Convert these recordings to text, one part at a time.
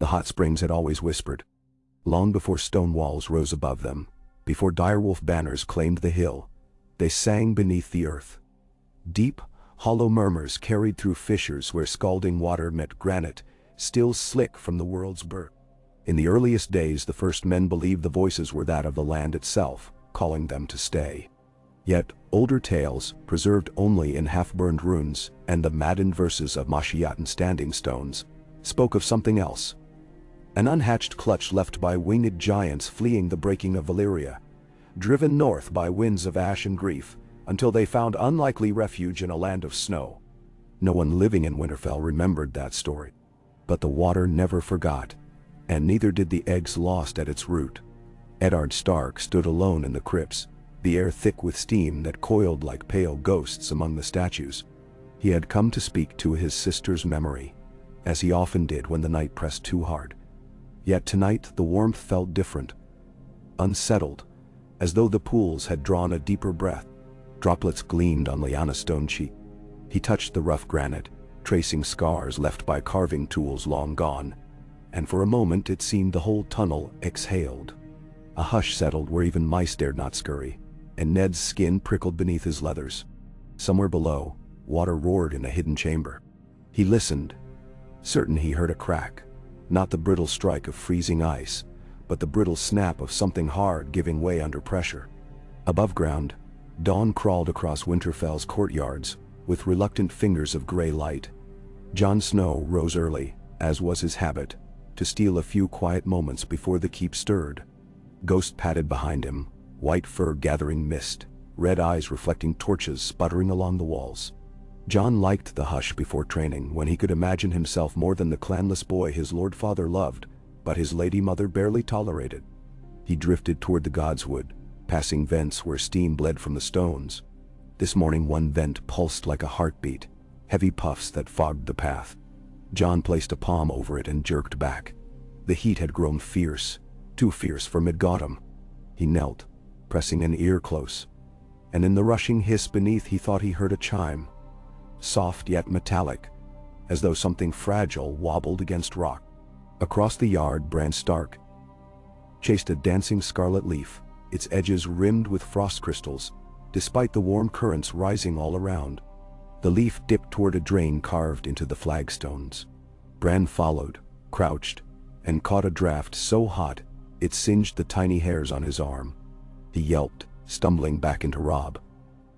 The hot springs had always whispered. Long before stone walls rose above them, before direwolf banners claimed the hill, they sang beneath the earth. Deep, hollow murmurs carried through fissures where scalding water met granite, still slick from the world's birth. In the earliest days, the first men believed the voices were that of the land itself, calling them to stay. Yet, older tales, preserved only in half-burned ruins and the maddened verses of Mashiatan standing stones, spoke of something else. An unhatched clutch left by winged giants fleeing the breaking of Valyria, driven north by winds of ash and grief, until they found unlikely refuge in a land of snow. No one living in Winterfell remembered that story. But the water never forgot, and neither did the eggs lost at its root. Eddard Stark stood alone in the crypts, the air thick with steam that coiled like pale ghosts among the statues. He had come to speak to his sister's memory, as he often did when the night pressed too hard. Yet tonight the warmth felt different, unsettled, as though the pools had drawn a deeper breath. Droplets gleamed on Lyanna's stone cheek. He touched the rough granite, tracing scars left by carving tools long gone, and for a moment it seemed the whole tunnel exhaled. A hush settled where even mice dared not scurry, and Ned's skin prickled beneath his leathers. Somewhere below, water roared in a hidden chamber. He listened, certain he heard a crack, not the brittle strike of freezing ice, but the brittle snap of something hard giving way under pressure. Above ground, dawn crawled across Winterfell's courtyards with reluctant fingers of gray light. Jon Snow rose early, as was his habit, to steal a few quiet moments before the keep stirred. Ghost padded behind him, white fur gathering mist, red eyes reflecting torches sputtering along the walls. Jon liked the hush before training, when he could imagine himself more than the clanless boy his lord father loved, but his lady mother barely tolerated. He drifted toward the godswood, passing vents where steam bled from the stones. This morning one vent pulsed like a heartbeat, heavy puffs that fogged the path. Jon placed a palm over it and jerked back. The heat had grown fierce, too fierce for Midgautumn. He knelt, pressing an ear close, and in the rushing hiss beneath he thought he heard a chime, soft yet metallic, as though something fragile wobbled against rock. Across the yard, Bran Stark chased a dancing scarlet leaf, its edges rimmed with frost crystals, despite the warm currents rising all around. The leaf dipped toward a drain carved into the flagstones. Bran followed, crouched, and caught a draft so hot it singed the tiny hairs on his arm. He yelped, stumbling back into Robb.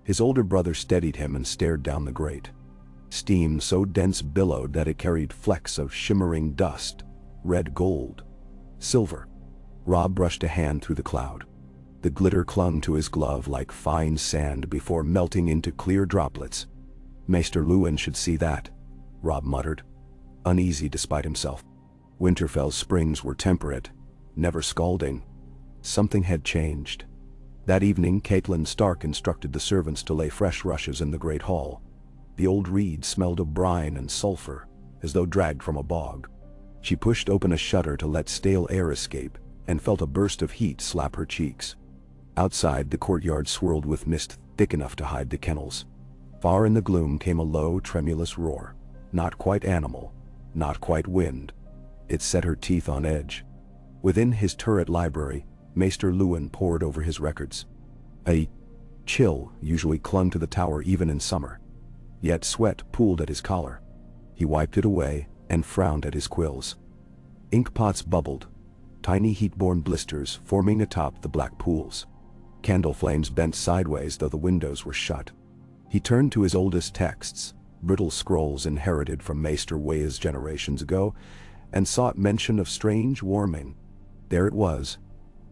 His older brother steadied him and stared down the grate. Steam so dense billowed that it carried flecks of shimmering dust, red gold, silver. Robb brushed a hand through the cloud. The glitter clung to his glove like fine sand before melting into clear droplets. Maester Luwin should see that, Robb muttered, uneasy despite himself. Winterfell's springs were temperate, never scalding. Something had changed. That evening Catelyn Stark instructed the servants to lay fresh rushes in the great hall. The old reed smelled of brine and sulfur, as though dragged from a bog. She pushed open a shutter to let stale air escape, and felt a burst of heat slap her cheeks. Outside, the courtyard swirled with mist thick enough to hide the kennels. Far in the gloom came a low, tremulous roar, not quite animal, not quite wind. It set her teeth on edge. Within his turret library, Maester Luwin pored over his records. A chill usually clung to the tower even in summer. Yet sweat pooled at his collar. He wiped it away and frowned at his quills. Ink pots bubbled, tiny heat-borne blisters forming atop the black pools. Candle flames bent sideways though the windows were shut. He turned to his oldest texts, brittle scrolls inherited from Maester Ways generations ago, and sought mention of strange warming. There it was,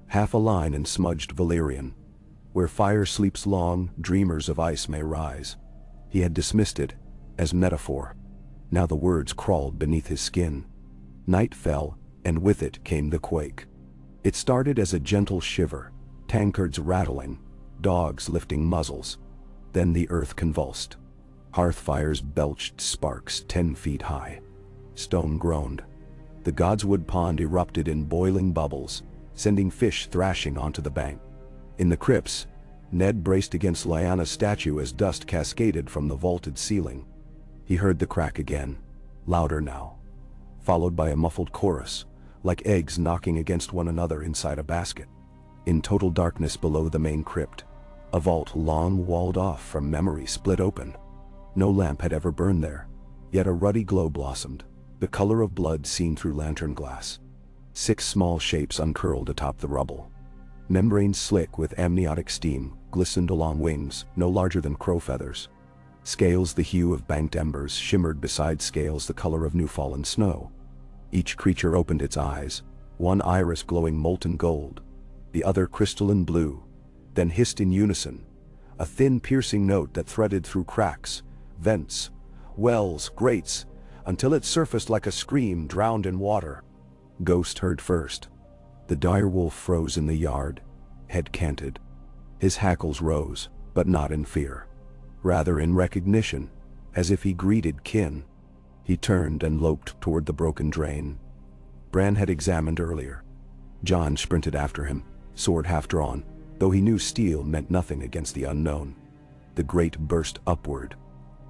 half a line in smudged Valyrian. Where fire sleeps long, dreamers of ice may rise. He had dismissed it as metaphor. Now the words crawled beneath his skin. Night fell, and with it came the quake. It started as a gentle shiver, tankards rattling, dogs lifting muzzles. Then the earth convulsed. Hearth fires belched sparks 10 feet high. Stone groaned. The Godswood pond erupted in boiling bubbles, sending fish thrashing onto the bank. In the crypts, Ned braced against Lyanna's statue as dust cascaded from the vaulted ceiling. He heard the crack again, louder now. followed by a muffled chorus, like eggs knocking against one another inside a basket. In total darkness below the main crypt, a vault long walled off from memory split open. No lamp had ever burned there, yet a ruddy glow blossomed, the color of blood seen through lantern glass. 6 small shapes uncurled atop the rubble. Membranes slick with amniotic steam glistened along wings no larger than crow feathers. Scales the hue of banked embers shimmered beside scales the color of new-fallen snow. Each creature opened its eyes, one iris glowing molten gold, the other crystalline blue, then hissed in unison, a thin piercing note that threaded through cracks, vents, wells, grates, until it surfaced like a scream drowned in water. Ghost heard first. The direwolf froze in the yard, head canted. His hackles rose, but not in fear. Rather in recognition, as if he greeted kin. He turned and loped toward the broken drain. Bran had examined earlier. Jon sprinted after him, sword half drawn, though he knew steel meant nothing against the unknown. The grate burst upward.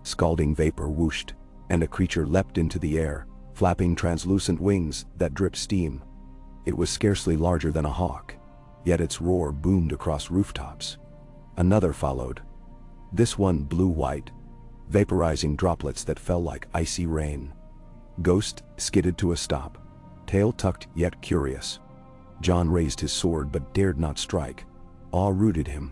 Scalding vapor whooshed, and a creature leapt into the air, flapping translucent wings that dripped steam. It was scarcely larger than a hawk, yet its roar boomed across rooftops. Another followed. This one blue-white, vaporizing droplets that fell like icy rain. Ghost skidded to a stop, tail tucked yet curious. Jon raised his sword but dared not strike. Awe rooted him.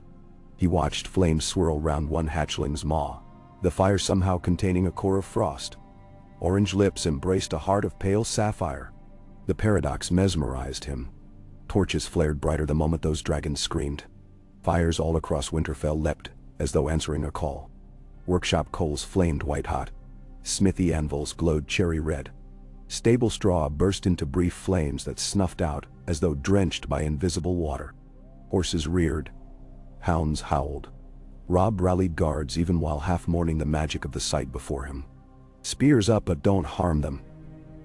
He watched flames swirl round one hatchling's maw, the fire somehow containing a core of frost. Orange lips embraced a heart of pale sapphire. The paradox mesmerized him. Torches flared brighter the moment those dragons screamed. Fires all across Winterfell leapt, as though answering a call. Workshop coals flamed white-hot. Smithy anvils glowed cherry red. Stable straw burst into brief flames that snuffed out as though drenched by invisible water. Horses reared. Hounds howled. Robb rallied guards even while half mourning the magic of the sight before him. "Spears up, but don't harm them,"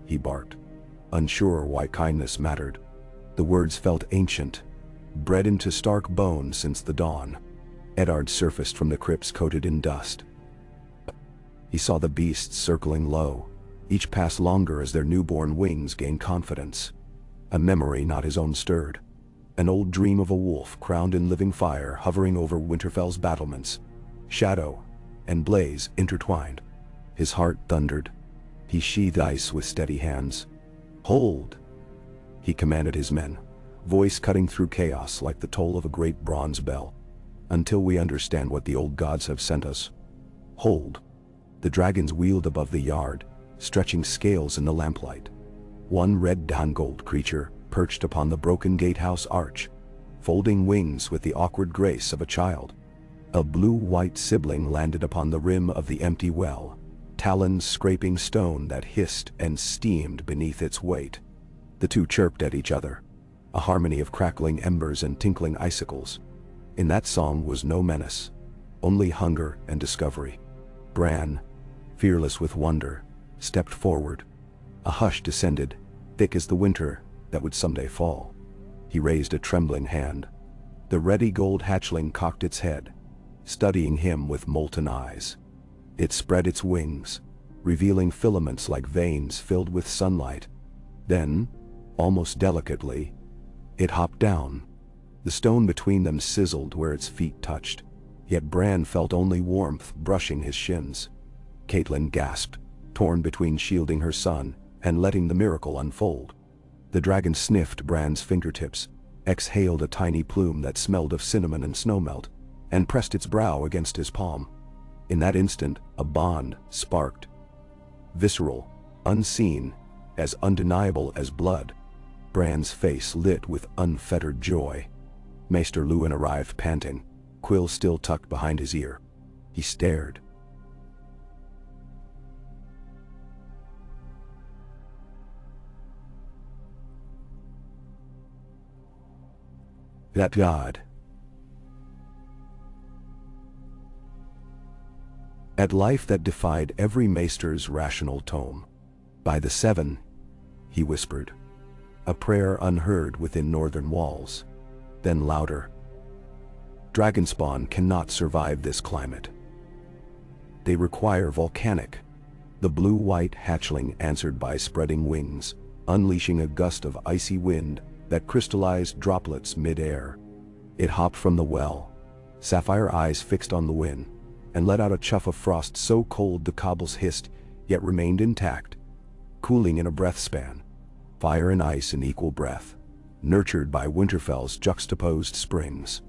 he barked, unsure why kindness mattered. The words felt ancient, bred into stark bone since the dawn. Eddard surfaced from the crypts coated in dust. He saw the beasts circling low, each pass longer as their newborn wings gained confidence. A memory not his own stirred. An old dream of a wolf crowned in living fire hovering over Winterfell's battlements. Shadow and blaze intertwined. His heart thundered. He sheathed ice with steady hands. "Hold!" he commanded his men, voice cutting through chaos like the toll of a great bronze bell. "Until we understand what the old gods have sent us. Hold!" The dragons wheeled above the yard, stretching scales in the lamplight. One red dawn-gold creature perched upon the broken gatehouse arch, folding wings with the awkward grace of a child. A blue-white sibling landed upon the rim of the empty well, talons scraping stone that hissed and steamed beneath its weight. The two chirped at each other, a harmony of crackling embers and tinkling icicles. In that song was no menace, only hunger and discovery. Bran, fearless with wonder, stepped forward. A hush descended, thick as the winter that would someday fall. He raised a trembling hand. The ruddy gold hatchling cocked its head, studying him with molten eyes. It spread its wings, revealing filaments like veins filled with sunlight. Then, almost delicately, it hopped down. The stone between them sizzled where its feet touched, yet Bran felt only warmth brushing his shins. Catelyn gasped, torn between shielding her son and letting the miracle unfold. The dragon sniffed Bran's fingertips, exhaled a tiny plume that smelled of cinnamon and snowmelt, and pressed its brow against his palm. In that instant, a bond sparked. Visceral, unseen, as undeniable as blood. Bran's face lit with unfettered joy. Maester Luwin arrived panting, quill still tucked behind his ear. He stared. That god. At life that defied every maester's rational tome. By the seven, he whispered. A prayer unheard within northern walls. Then louder. Dragonspawn cannot survive this climate. They require volcanic, The blue-white hatchling answered by spreading wings, unleashing a gust of icy wind that crystallized droplets mid-air. It hopped from the well, sapphire eyes fixed on the wind, and let out a chuff of frost so cold the cobbles hissed, yet remained intact, cooling in a breath span. Fire and ice in equal breath, nurtured by Winterfell's juxtaposed springs.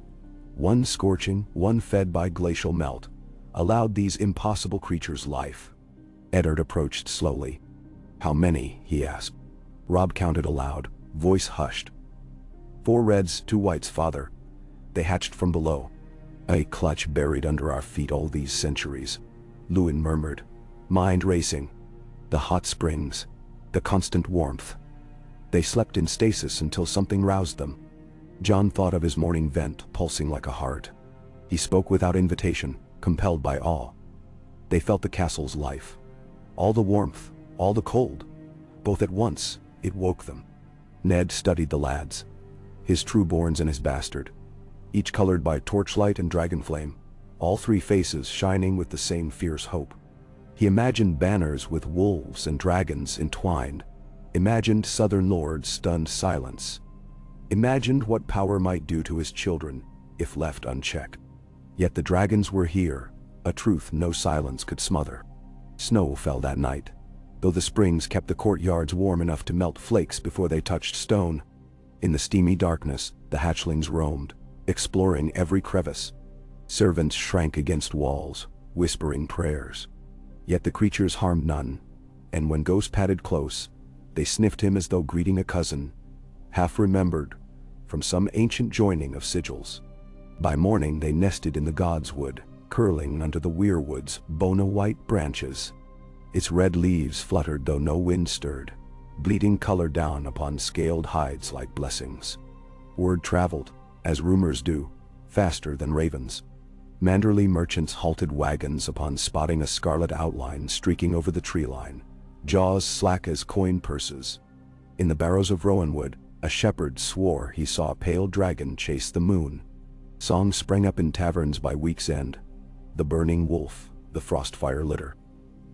One scorching, one fed by glacial melt, allowed these impossible creatures life. Eddard approached slowly. "How many?" he asked. Robb counted aloud, voice hushed. "4 reds, 2 whites, father. They hatched from below. A clutch buried under our feet all these centuries," Lewin murmured, mind racing. The hot springs, the constant warmth. They slept in stasis until something roused them. Jon thought of his morning vent pulsing like a heart. He spoke without invitation, compelled by awe. They felt the castle's life. All the warmth, all the cold. Both at once, it woke them. Ned studied the lads. His trueborns and his bastard. Each colored by torchlight and dragonflame. All 3 faces shining with the same fierce hope. He imagined banners with wolves and dragons entwined. Imagined southern lords stunned silence. Imagined what power might do to his children if left unchecked. Yet the dragons were here, a truth no silence could smother. Snow fell that night, though the springs kept the courtyards warm enough to melt flakes before they touched stone. In the steamy darkness, the hatchlings roamed, exploring every crevice. Servants shrank against walls, whispering prayers. Yet the creatures harmed none, and when Ghost padded close, they sniffed him as though greeting a cousin, half remembered, from some ancient joining of sigils. By morning they nested in the godswood, curling under the weirwood's bona-white branches. Its red leaves fluttered though no wind stirred, bleeding color down upon scaled hides like blessings. Word traveled, as rumors do, faster than ravens. Manderley merchants halted wagons upon spotting a scarlet outline streaking over the tree line, jaws slack as coin purses. In the barrows of Rowanwood, a shepherd swore he saw a pale dragon chase the moon. Songs sprang up in taverns by week's end. The burning wolf, the frostfire litter.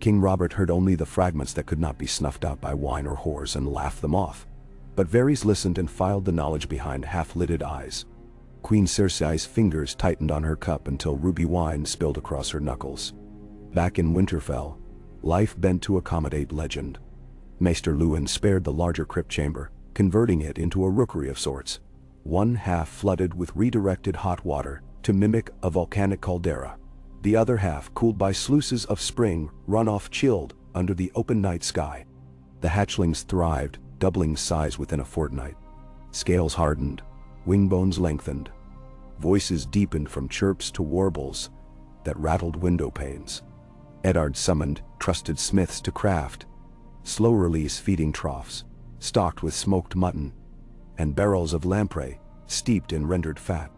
King Robert heard only the fragments that could not be snuffed out by wine or whores and laughed them off. But Varys listened and filed the knowledge behind half-lidded eyes. Queen Cersei's fingers tightened on her cup until ruby wine spilled across her knuckles. Back in Winterfell, life bent to accommodate legend. Maester Lewin spared the larger crypt chamber, converting it into a rookery of sorts. One half flooded with redirected hot water to mimic a volcanic caldera. The other half cooled by sluices of spring runoff chilled under the open night sky. The hatchlings thrived, doubling size within a fortnight. Scales hardened, wing bones lengthened. Voices deepened from chirps to warbles that rattled window panes. Eddard summoned trusted smiths to craft slow-release feeding troughs, stocked with smoked mutton, and barrels of lamprey, steeped in rendered fat.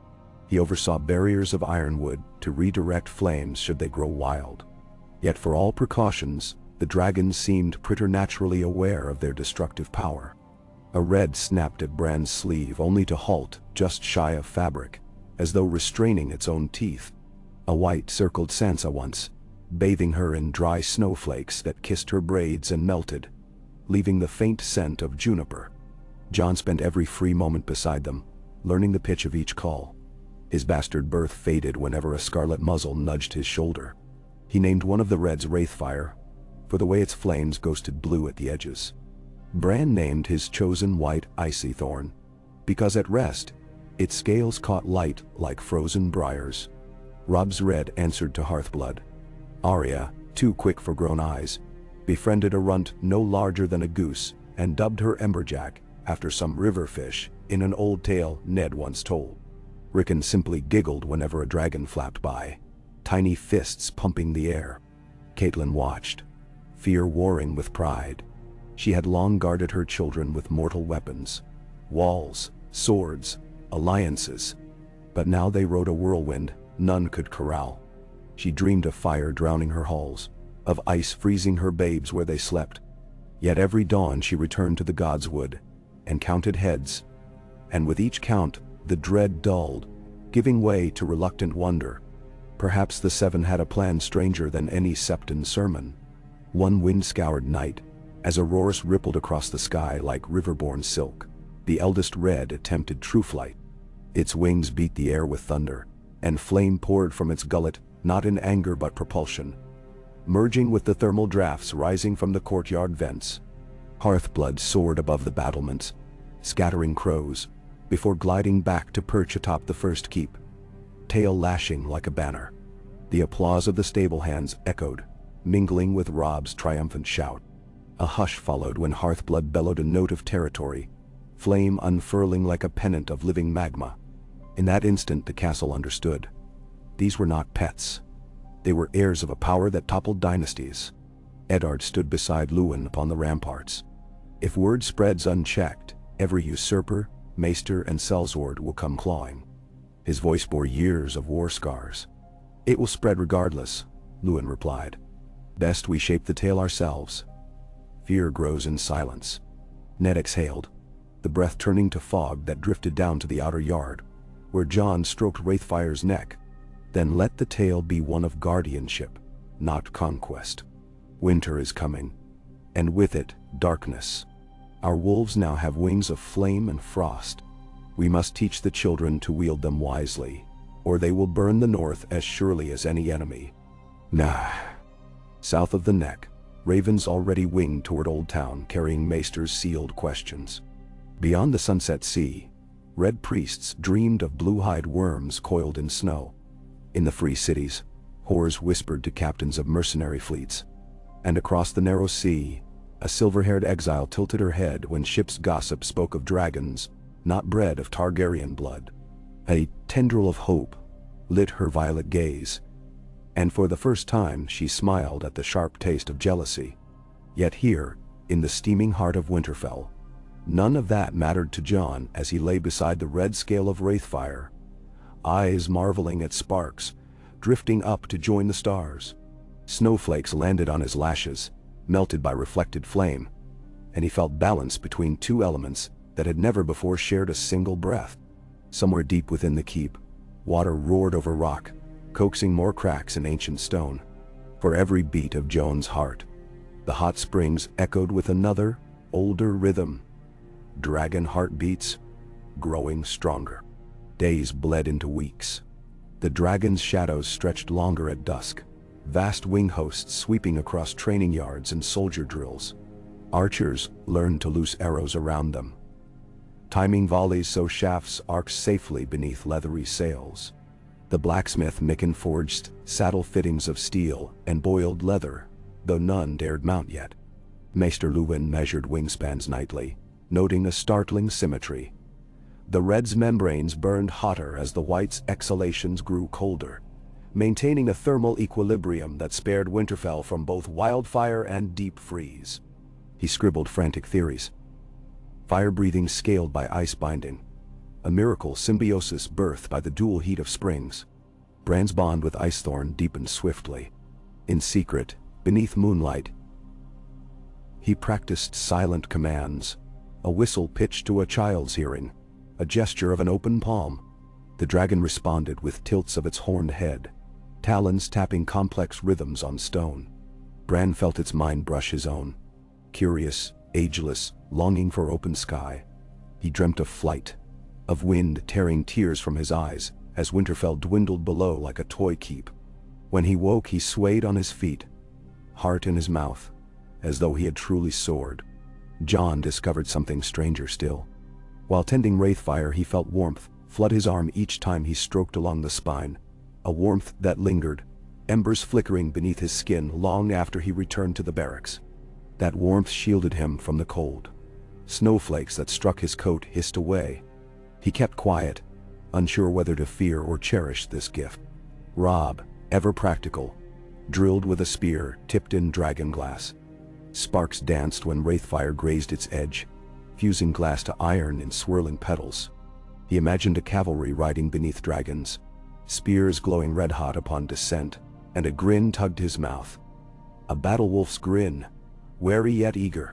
He oversaw barriers of ironwood to redirect flames should they grow wild. Yet for all precautions, the dragons seemed preternaturally aware of their destructive power. A red snapped at Bran's sleeve only to halt just shy of fabric, as though restraining its own teeth. A white circled Sansa once, bathing her in dry snowflakes that kissed her braids and melted, leaving the faint scent of juniper. Jon spent every free moment beside them, learning the pitch of each call. His bastard birth faded whenever a scarlet muzzle nudged his shoulder. He named one of the reds Wraithfire, for the way its flames ghosted blue at the edges. Bran named his chosen white Icy Thorn, because at rest, its scales caught light like frozen briars. Robb's red answered to Hearthblood. Arya, too quick for grown eyes, befriended a runt no larger than a goose and dubbed her Emberjack after some river fish in an old tale Ned once told. Rickon simply giggled whenever a dragon flapped by, tiny fists pumping the air. Catelyn watched, fear warring with pride. She had long guarded her children with mortal weapons, walls, swords, alliances, but now they rode a whirlwind none could corral. She dreamed of fire drowning her halls, of ice freezing her babes where they slept. Yet every dawn she returned to the godswood, and counted heads, and with each count the dread dulled, giving way to reluctant wonder. Perhaps the Seven had a plan stranger than any Septon sermon. One wind-scoured night, as Auroras rippled across the sky like river-borne silk, the eldest red attempted true flight. Its wings beat the air with thunder, and flame poured from its gullet, not in anger but propulsion, merging with the thermal drafts rising from the courtyard vents. Hearthblood soared above the battlements, scattering crows, before gliding back to perch atop the first keep, tail lashing like a banner. The applause of the stable hands echoed, mingling with Robb's triumphant shout. A hush followed when Hearthblood bellowed a note of territory, flame unfurling like a pennant of living magma. In that instant the castle understood. These were not pets. They were heirs of a power that toppled dynasties. Eddard stood beside Luwin upon the ramparts. If word spreads unchecked, every usurper, maester and sellsword will come clawing. His voice bore years of war scars. It will spread regardless, Luwin replied. Best we shape the tale ourselves. Fear grows in silence. Ned exhaled, the breath turning to fog that drifted down to the outer yard, where Jon stroked Wraithfire's neck. Then let the tale be one of guardianship, not conquest. Winter is coming, and with it, darkness. Our wolves now have wings of flame and frost. We must teach the children to wield them wisely, or they will burn the north as surely as any enemy. Nah. South of the neck, ravens already winged toward Old Town carrying Maester's sealed questions. Beyond the sunset sea, red priests dreamed of blue-hide worms coiled in snow. In the free cities, whores whispered to captains of mercenary fleets. And across the narrow sea, a silver-haired exile tilted her head when ship's gossip spoke of dragons, not bred of Targaryen blood. A tendril of hope lit her violet gaze, and for the first time she smiled at the sharp taste of jealousy. Yet here, in the steaming heart of Winterfell, none of that mattered to Jon as he lay beside the red scale of Wraithfire, eyes marveling at sparks, drifting up to join the stars. Snowflakes landed on his lashes, melted by reflected flame, and he felt balance between two elements that had never before shared a single breath. Somewhere deep within the keep, water roared over rock, coaxing more cracks in ancient stone. For every beat of Jon's heart, the hot springs echoed with another, older rhythm. Dragon heartbeats, growing stronger. Days bled into weeks. The dragon's shadows stretched longer at dusk, vast wing hosts sweeping across training yards and soldier drills. Archers learned to loose arrows around them, timing volleys so shafts arced safely beneath leathery sails. The blacksmith Mikken forged saddle fittings of steel and boiled leather, though none dared mount yet. Maester Luwin measured wingspans nightly, noting a startling symmetry. The red's membranes burned hotter as the white's exhalations grew colder, maintaining a thermal equilibrium that spared Winterfell from both wildfire and deep freeze. He scribbled frantic theories. Fire-breathing scaled by ice binding, a miracle symbiosis birthed by the dual heat of springs. Bran's bond with Icethorn deepened swiftly. In secret, beneath moonlight, he practiced silent commands, a whistle pitched to a child's hearing, a gesture of an open palm. The dragon responded with tilts of its horned head, talons tapping complex rhythms on stone. Bran felt its mind brush his own, curious, ageless, longing for open sky. He dreamt of flight, of wind tearing tears from his eyes as Winterfell dwindled below like a toy keep. When he woke, he swayed on his feet, heart in his mouth, as though he had truly soared. Jon discovered something stranger still. While tending Wraithfire, he felt warmth flood his arm each time he stroked along the spine, a warmth that lingered, embers flickering beneath his skin long after he returned to the barracks. That warmth shielded him from the cold. Snowflakes that struck his coat hissed away. He kept quiet, unsure whether to fear or cherish this gift. Robb, ever practical, drilled with a spear tipped in dragon glass. Sparks danced when Wraithfire grazed its edge, fusing glass to iron in swirling petals. He imagined a cavalry riding beneath dragons, spears glowing red-hot upon descent, and a grin tugged his mouth. A battle wolf's grin, wary yet eager.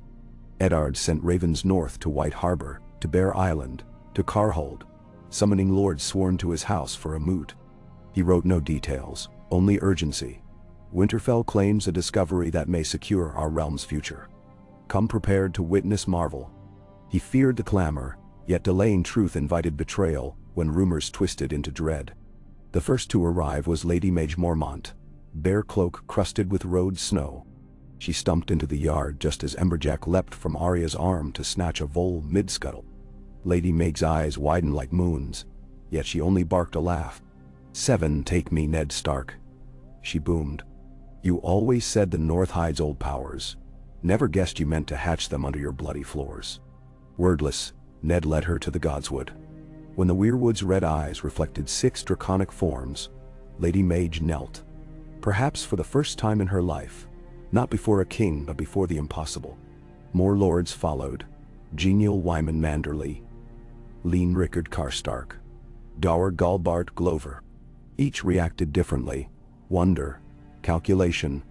Eddard sent ravens north to White Harbor, to Bear Island, to Carhold, summoning lords sworn to his house for a moot. He wrote no details, only urgency. Winterfell claims a discovery that may secure our realm's future. Come prepared to witness marvel. He feared the clamor, yet delaying truth invited betrayal when rumors twisted into dread. The first to arrive was Lady Mage Mormont, bare cloak crusted with road snow. She stumped into the yard just as Emberjack leapt from Arya's arm to snatch a vole mid-scuttle. Lady Mage's eyes widened like moons, yet she only barked a laugh. "7 take me, Ned Stark," she boomed. "You always said the North hides old powers. Never guessed you meant to hatch them under your bloody floors." Wordless, Ned led her to the Godswood. When the weirwood's red eyes reflected 6 draconic forms, Lady Mage knelt. Perhaps for the first time in her life, not before a king but before the impossible. More lords followed: genial Wyman Manderly, lean Rickard Karstark, dour Galbart Glover. Each reacted differently: wonder, calculation,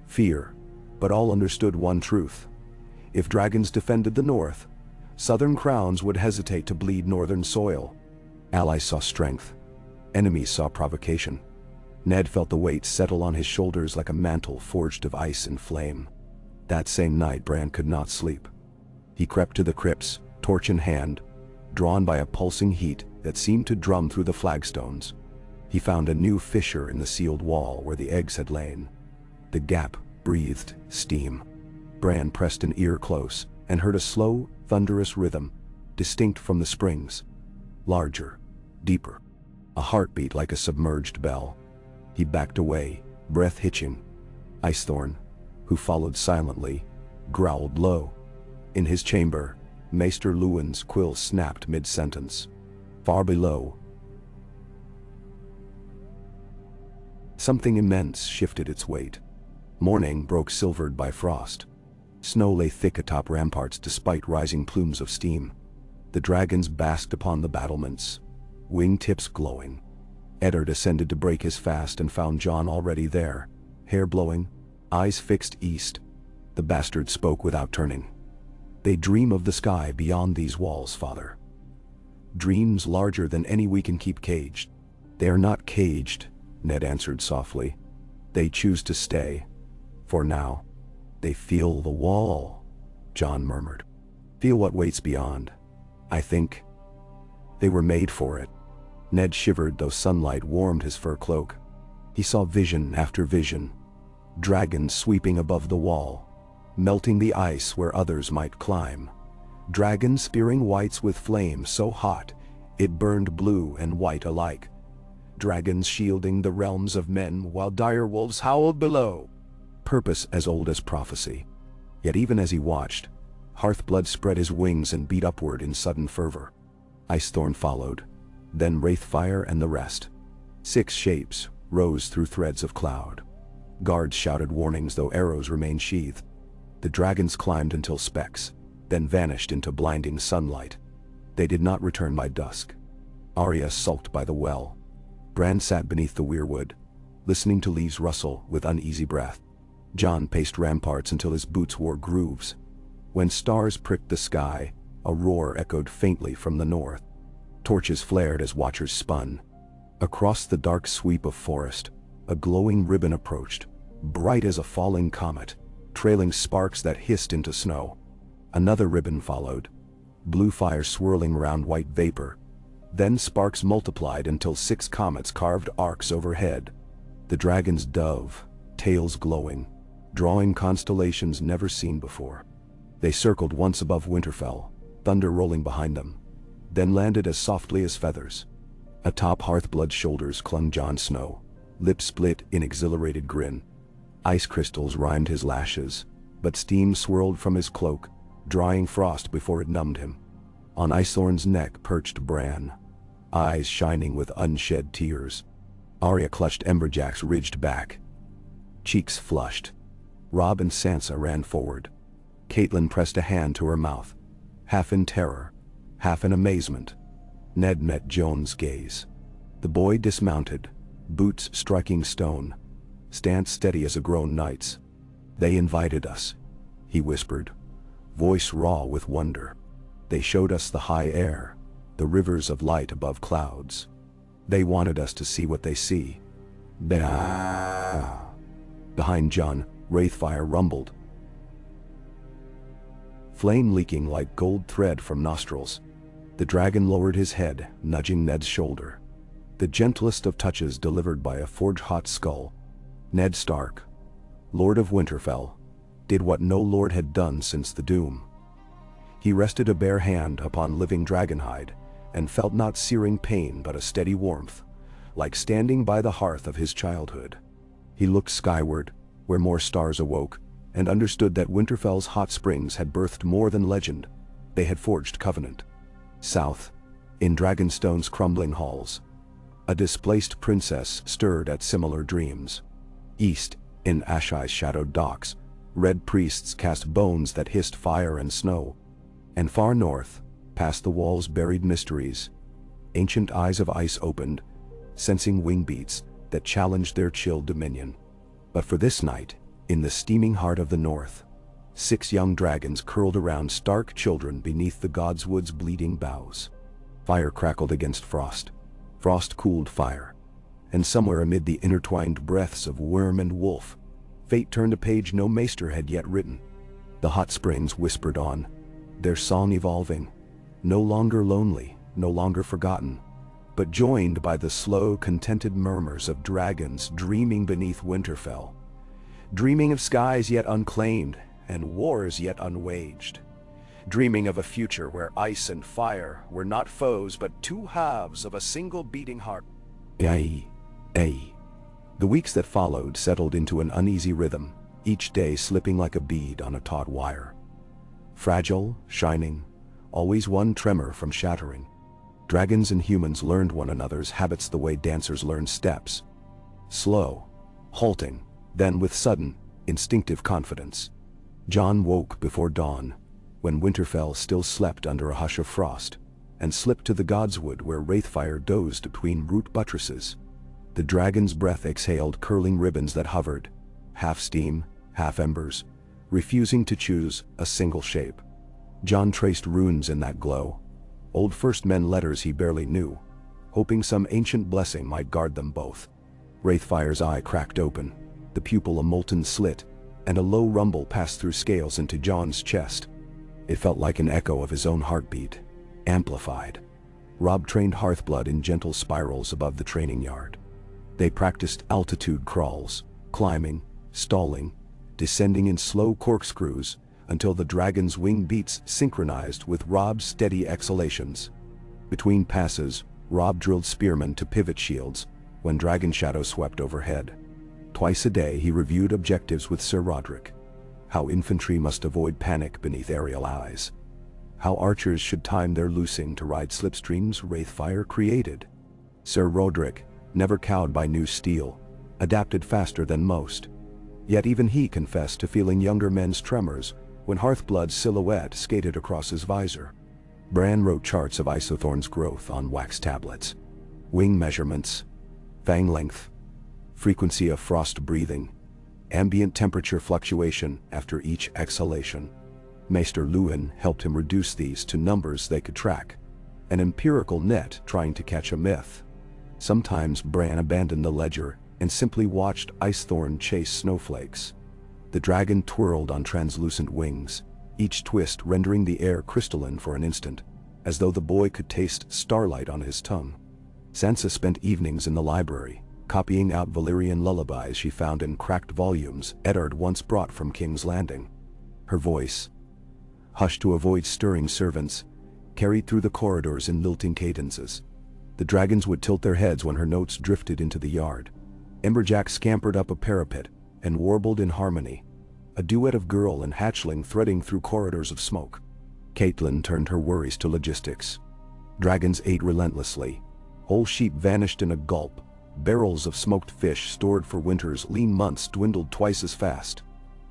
fear, but all understood one truth. If dragons defended the north, southern crowns would hesitate to bleed northern soil. Allies saw strength, enemies saw provocation. Ned felt the weight settle on his shoulders like a mantle forged of ice and flame. That same night Bran could not sleep. He crept to the crypts, torch in hand, drawn by a pulsing heat that seemed to drum through the flagstones. He found a new fissure in the sealed wall where the eggs had lain. The gap breathed steam. Bran pressed an ear close and heard a slow, thunderous rhythm, distinct from the springs. Larger, deeper, a heartbeat like a submerged bell. He backed away, breath hitching. Icethorn, who followed silently, growled low. In his chamber, Maester Luwin's quill snapped mid-sentence. Far below, something immense shifted its weight. Morning broke silvered by frost. Snow lay thick atop ramparts despite rising plumes of steam. The dragons basked upon the battlements, wing-tips glowing. Eddard ascended to break his fast and found Jon already there, hair blowing, eyes fixed east. The bastard spoke without turning. "They dream of the sky beyond these walls, father. Dreams larger than any we can keep caged." "They are not caged," Ned answered softly. "They choose to stay. For now." "They feel the wall," Jon murmured. "Feel what waits beyond. I think they were made for it." Ned shivered though sunlight warmed his fur cloak. He saw vision after vision. Dragons sweeping above the wall, melting the ice where others might climb. Dragons spearing whites with flame so hot it burned blue and white alike. Dragons shielding the realms of men while dire wolves howled below. Purpose as old as prophecy. Yet even as he watched, Hearthblood spread his wings and beat upward in sudden fervor. Icethorn followed, then Wraithfire and the rest. 6 shapes rose through threads of cloud. Guards shouted warnings though arrows remained sheathed. The dragons climbed until specks, then vanished into blinding sunlight. They did not return by dusk. Arya sulked by the well. Bran sat beneath the weirwood, listening to leaves rustle with uneasy breath. Jon paced ramparts until his boots wore grooves. When stars pricked the sky, a roar echoed faintly from the north. Torches flared as watchers spun. Across the dark sweep of forest, a glowing ribbon approached, bright as a falling comet, trailing sparks that hissed into snow. Another ribbon followed, blue fire swirling around white vapor. Then sparks multiplied until 6 comets carved arcs overhead. The dragon's dove, tails glowing, drawing constellations never seen before. They circled once above Winterfell, thunder rolling behind them, then landed as softly as feathers. Atop Hearthblood's shoulders clung Jon Snow, lips split in exhilarated grin. Ice crystals rimed his lashes, but steam swirled from his cloak, drying frost before it numbed him. On Icethorn's neck perched Bran, eyes shining with unshed tears. Arya clutched Emberjack's ridged back, cheeks flushed. Robb and Sansa ran forward. Catelyn pressed a hand to her mouth, half in terror, half in amazement. Ned met Jon's gaze. The boy dismounted, boots striking stone, stance steady as a grown knight's. "They invited us," he whispered, voice raw with wonder. "They showed us the high air, the rivers of light above clouds. They wanted us to see what they see." Bah! Behind Jon, wraithfire rumbled, flame leaking like gold thread from nostrils. The dragon lowered his head, nudging Ned's shoulder. The gentlest of touches delivered by a forge-hot skull. Ned Stark, Lord of Winterfell, did what no lord had done since the Doom. He rested a bare hand upon living dragonhide, and felt not searing pain but a steady warmth, like standing by the hearth of his childhood. He looked skyward, where more stars awoke, and understood that Winterfell's hot springs had birthed more than legend. They had forged covenant. South, in Dragonstone's crumbling halls, a displaced princess stirred at similar dreams. East, in Ashai's shadowed docks, red priests cast bones that hissed fire and snow. And far north, past the wall's buried mysteries, ancient eyes of ice opened, sensing wing beats that challenged their chilled dominion. But for this night, in the steaming heart of the north, 6 young dragons curled around stark children beneath the godswood's bleeding boughs. Fire crackled against frost. Frost cooled fire. And somewhere amid the intertwined breaths of worm and wolf, fate turned a page no maester had yet written. The hot springs whispered on, their song evolving, no longer lonely, no longer forgotten, but joined by the slow, contented murmurs of dragons dreaming beneath Winterfell, dreaming of skies yet unclaimed and wars yet unwaged, dreaming of a future where ice and fire were not foes but 2 halves of a single beating heart. Aye. The weeks that followed settled into an uneasy rhythm, each day slipping like a bead on a taut wire. Fragile, shining, always one tremor from shattering. Dragons and humans learned one another's habits the way dancers learn steps. Slow, halting, then with sudden, instinctive confidence. Jon woke before dawn, when Winterfell still slept under a hush of frost, and slipped to the godswood where wraithfire dozed between root buttresses. The dragon's breath exhaled curling ribbons that hovered, half steam, half embers, refusing to choose a single shape. Jon traced runes in that glow, old First Men letters he barely knew, hoping some ancient blessing might guard them both. Wraithfire's eye cracked open, the pupil a molten slit, and a low rumble passed through scales into Jon's chest. It felt like an echo of his own heartbeat, amplified. Robb trained Hearthblood in gentle spirals above the training yard. They practiced altitude crawls, climbing, stalling, descending in slow corkscrews, until the dragon's wing beats synchronized with Robb's steady exhalations. Between passes, Robb drilled spearmen to pivot shields when dragon shadow swept overhead. Twice a day he reviewed objectives with Sir Rodrik. How infantry must avoid panic beneath aerial eyes. How archers should time their loosing to ride slipstreams wraithfire created. Sir Rodrik, never cowed by new steel, adapted faster than most. Yet even he confessed to feeling younger men's tremors when Hearthblood's silhouette skated across his visor. Bran wrote charts of Isothourn's growth on wax tablets. Wing measurements, fang length, frequency of frost breathing, ambient temperature fluctuation after each exhalation. Maester Luwin helped him reduce these to numbers they could track, an empirical net trying to catch a myth. Sometimes Bran abandoned the ledger and simply watched Icethorn chase snowflakes. The dragon twirled on translucent wings, each twist rendering the air crystalline for an instant, as though the boy could taste starlight on his tongue. Sansa spent evenings in the library, copying out Valyrian lullabies she found in cracked volumes Eddard once brought from King's Landing. Her voice, hushed to avoid stirring servants, carried through the corridors in lilting cadences. The dragons would tilt their heads when her notes drifted into the yard. Emberjack scampered up a parapet and warbled in harmony, a duet of girl and hatchling threading through corridors of smoke. Caitlin turned her worries to logistics. Dragons ate relentlessly. Whole sheep vanished in a gulp. Barrels of smoked fish stored for winter's lean months dwindled twice as fast.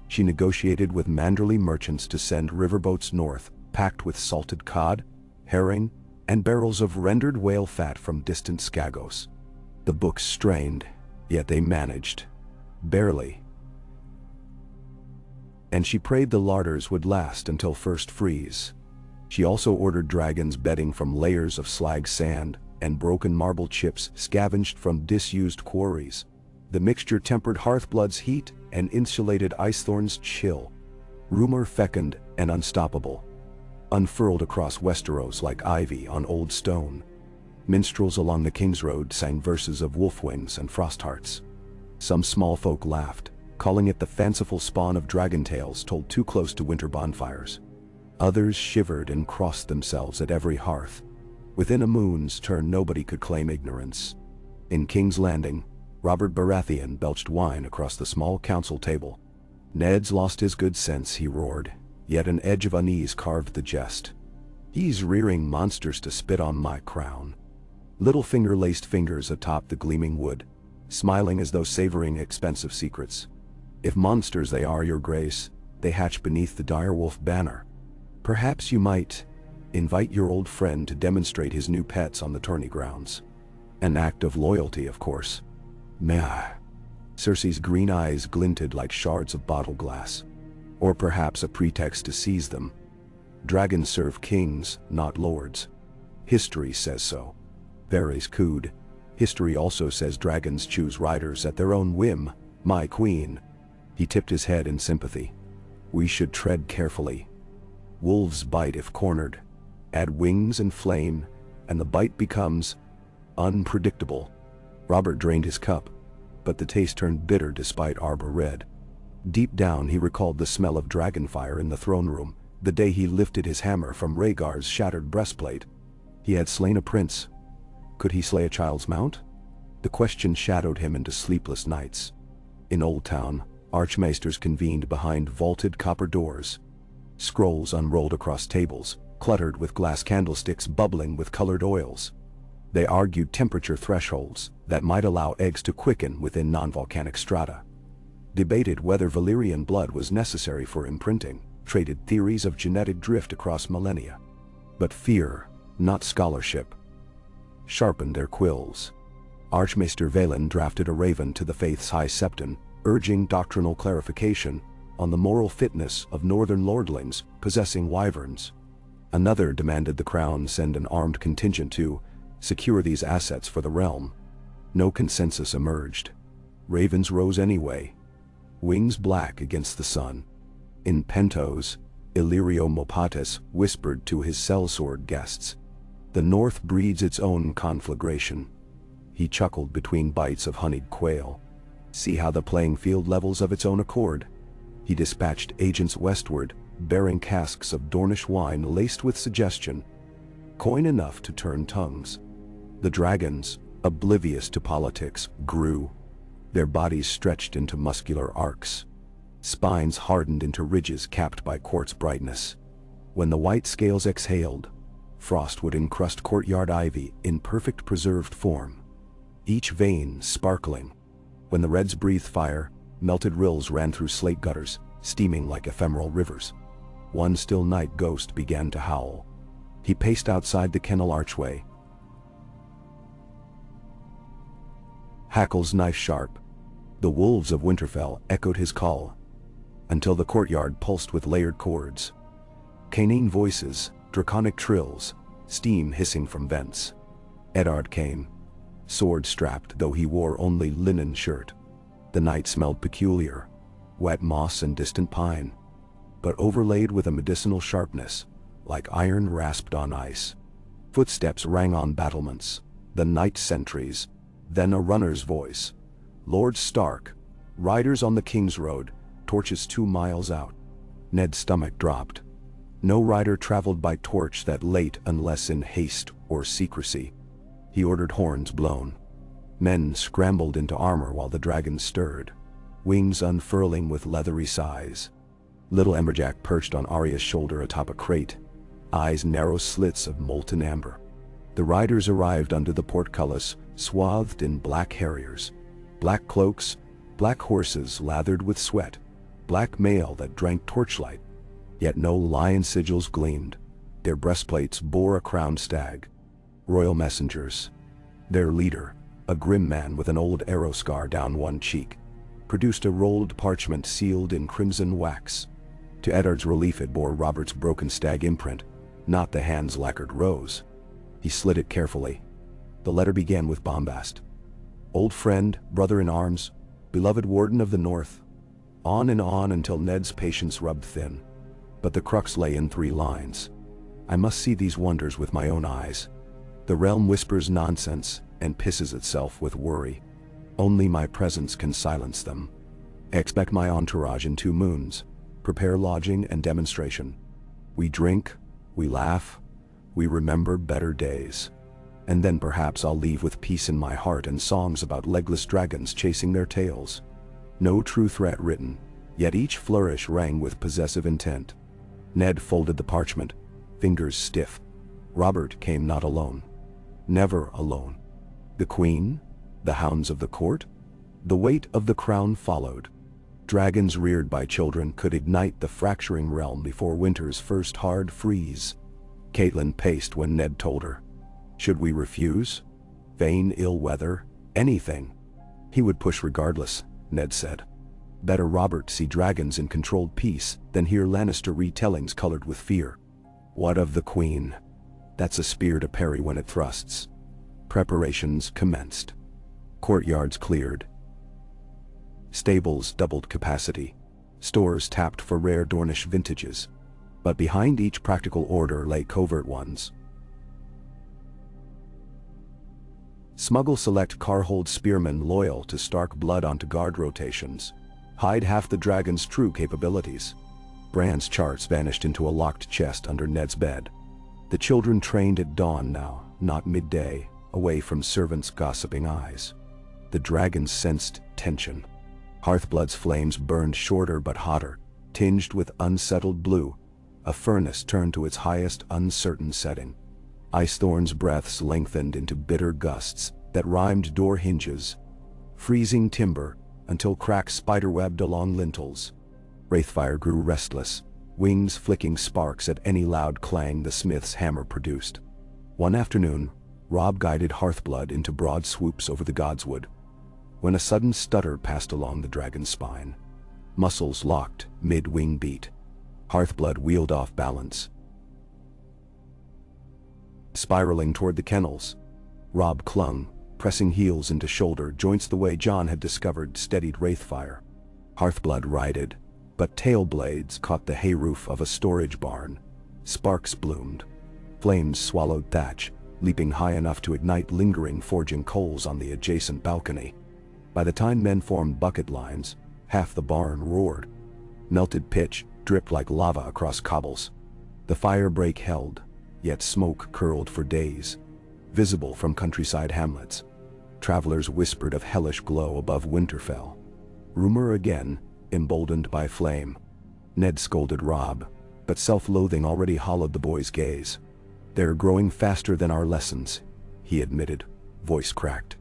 She negotiated with Manderley merchants to send riverboats north, packed with salted cod, herring, and barrels of rendered whale fat from distant Skagos. The books strained, yet they managed. Barely. And she prayed the larders would last until first freeze. She also ordered dragons bedding from layers of slag sand and broken marble chips scavenged from disused quarries. The mixture tempered Hearthblood's heat and insulated icethorns chill. Rumor fecund and unstoppable, unfurled across Westeros like ivy on old stone. Minstrels along the King's Road sang verses of wolfwings and frosthearts. Some small folk laughed, calling it the fanciful spawn of dragon tales told too close to winter bonfires. Others shivered and crossed themselves at every hearth. Within a moon's turn nobody could claim ignorance. In King's Landing, Robert Baratheon belched wine across the small council table. "Ned's lost his good sense," he roared, yet an edge of unease carved the jest. "He's rearing monsters to spit on my crown." Little finger-laced fingers atop the gleaming wood, smiling as though savoring expensive secrets. "If monsters they are, your grace, they hatch beneath the direwolf banner. Perhaps you might invite your old friend to demonstrate his new pets on the tourney grounds. An act of loyalty, of course." Meh. Cersei's green eyes glinted like shards of bottle glass. Or perhaps a pretext to seize them. Dragons serve kings, not lords. History says so. Varys cooed. History also says dragons choose riders at their own whim, my queen. He tipped his head in sympathy. We should tread carefully. Wolves bite if cornered. Add wings and flame, and the bite becomes unpredictable. Robert drained his cup, but the taste turned bitter despite Arbor Red. Deep down he recalled the smell of dragonfire in the throne room, the day he lifted his hammer from Rhaegar's shattered breastplate. He had slain a prince. Could he slay a child's mount? The question shadowed him into sleepless nights. In Old Town, archmaesters convened behind vaulted copper doors. Scrolls unrolled across tables, cluttered with glass candlesticks bubbling with colored oils. They argued temperature thresholds that might allow eggs to quicken within non-volcanic strata. Debated whether Valyrian blood was necessary for imprinting, traded theories of genetic drift across millennia. But fear, not scholarship, sharpened their quills. Archmaester Valen drafted a raven to the faith's high septon, urging doctrinal clarification on the moral fitness of northern lordlings possessing wyverns. Another demanded the crown send an armed contingent to secure these assets for the realm. No consensus emerged. Ravens rose anyway, wings black against the sun. In Pentos, Illyrio Mopatis whispered to his sellsword guests, "The north breeds its own conflagration." He chuckled between bites of honeyed quail. "See how the playing field levels of its own accord." He dispatched agents westward, bearing casks of Dornish wine laced with suggestion, coin enough to turn tongues. The dragons, oblivious to politics, grew. Their bodies stretched into muscular arcs. Spines hardened into ridges capped by quartz brightness. When the white scales exhaled, frost would encrust courtyard ivy in perfect preserved form, each vein sparkling. When the reds breathed fire, melted rills ran through slate gutters, steaming like ephemeral rivers. One still night ghost began to howl. He paced outside the kennel archway, hackles knife-sharp. The wolves of Winterfell echoed his call, until the courtyard pulsed with layered chords. Canine voices, draconic trills, steam hissing from vents. Eddard came, sword-strapped though he wore only linen shirt. The night smelled peculiar, wet moss and distant pine, but overlaid with a medicinal sharpness, like iron rasped on ice. Footsteps rang on battlements, the night sentries, then a runner's voice. "Lord Stark, riders on the King's Road, torches 2 miles out." Ned's stomach dropped. No rider traveled by torch that late unless in haste or secrecy. He ordered horns blown. Men scrambled into armor while the dragons stirred, wings unfurling with leathery sighs. Little Emberjack perched on Arya's shoulder atop a crate, eyes narrow slits of molten amber. The riders arrived under the portcullis, swathed in black harriers, black cloaks, black horses lathered with sweat, black mail that drank torchlight. Yet no lion sigils gleamed. Their breastplates bore a crowned stag. Royal messengers. Their leader, a grim man with an old arrow scar down one cheek, produced a rolled parchment sealed in crimson wax. To Eddard's relief it bore Robert's broken stag imprint, not the hand's lacquered rose. He slid it carefully. The letter began with bombast. "Old friend, brother in arms, beloved warden of the north, On and on until Ned's patience rubbed thin. But the crux lay in 3 lines. I must see these wonders with my own eyes. The realm whispers nonsense and pisses itself with worry. Only my presence can silence them. Expect my entourage in 2 moons. Prepare lodging and demonstration. We drink, we laugh, we remember better days. And then perhaps I'll leave with peace in my heart and songs about legless dragons chasing their tails. No true threat written, yet each flourish rang with possessive intent. Ned folded the parchment, fingers stiff. Robert came not alone. Never alone. The Queen? The hounds of the court? The weight of the crown followed. Dragons reared by children could ignite the fracturing realm before winter's first hard freeze. Catelyn paced when Ned told her. Should we refuse? Feign ill weather? Anything? He would push regardless, Ned said. Better Robert see dragons in controlled peace than hear Lannister retellings colored with fear. What of the Queen? That's a spear to parry when it thrusts. Preparations commenced. Courtyards cleared. Stables doubled capacity. Stores tapped for rare Dornish vintages. But behind each practical order lay covert ones. Smuggle select Carhold spearmen loyal to Stark blood onto guard rotations. Hide half the dragon's true capabilities. Bran's charts vanished into a locked chest under Ned's bed. The children trained at dawn now, not midday, away from servants' gossiping eyes. The dragons sensed tension. Hearthblood's flames burned shorter but hotter, tinged with unsettled blue. A furnace turned to its highest uncertain setting. Icethorn's breaths lengthened into bitter gusts that rhymed door hinges, freezing timber until cracks spiderwebbed along lintels. Wraithfire grew restless, wings flicking sparks at any loud clang the smith's hammer produced. One afternoon, Robb guided Hearthblood into broad swoops over the godswood, when a sudden stutter passed along the dragon's spine. Muscles locked mid-wing beat. Hearthblood wheeled off balance, spiraling toward the kennels. Robb clung, pressing heels into shoulder joints the way Jon had discovered steadied Wraithfire. Hearthblood righted, but tail blades caught the hay roof of a storage barn. Sparks bloomed. Flames swallowed thatch, leaping high enough to ignite lingering forging coals on the adjacent balcony. By the time men formed bucket lines, half the barn roared. Melted pitch dripped like lava across cobbles. The fire break held, yet smoke curled for days, visible from countryside hamlets. Travelers whispered of hellish glow above Winterfell. Rumor again, emboldened by flame. Ned scolded Robb, but self-loathing already hollowed the boy's gaze. They're growing faster than our lessons, he admitted, voice cracked.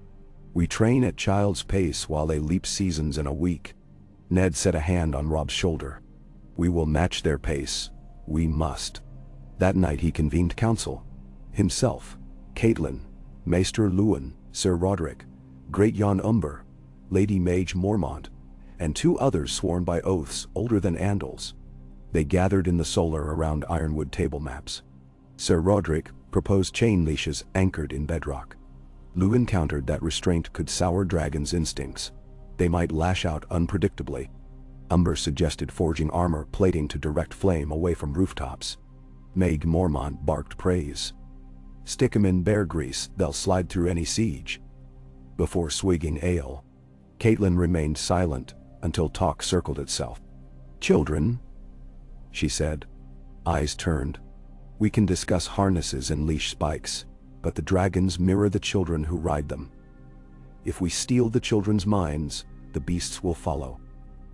We train at child's pace while they leap seasons in a week. Ned set a hand on Robb's shoulder. We will match their pace. We must. That night he convened council. Himself, Catelyn, Maester Luwin, Sir Roderick, Great Jon Umber, Lady Mage Mormont, and 2 others sworn by oaths older than Andal's. They gathered in the solar around ironwood table maps. Sir Roderick proposed chain leashes anchored in bedrock. Luwin countered that restraint could sour dragons' instincts. They might lash out unpredictably. Umber suggested forging armor plating to direct flame away from rooftops. Maege Mormont barked praise. Stick 'em in bear grease, they'll slide through any siege. Before swigging ale, Catelyn remained silent until talk circled itself. Children, she said. Eyes turned. We can discuss harnesses and leash spikes, but the dragons mirror the children who ride them. If we steal the children's minds, the beasts will follow.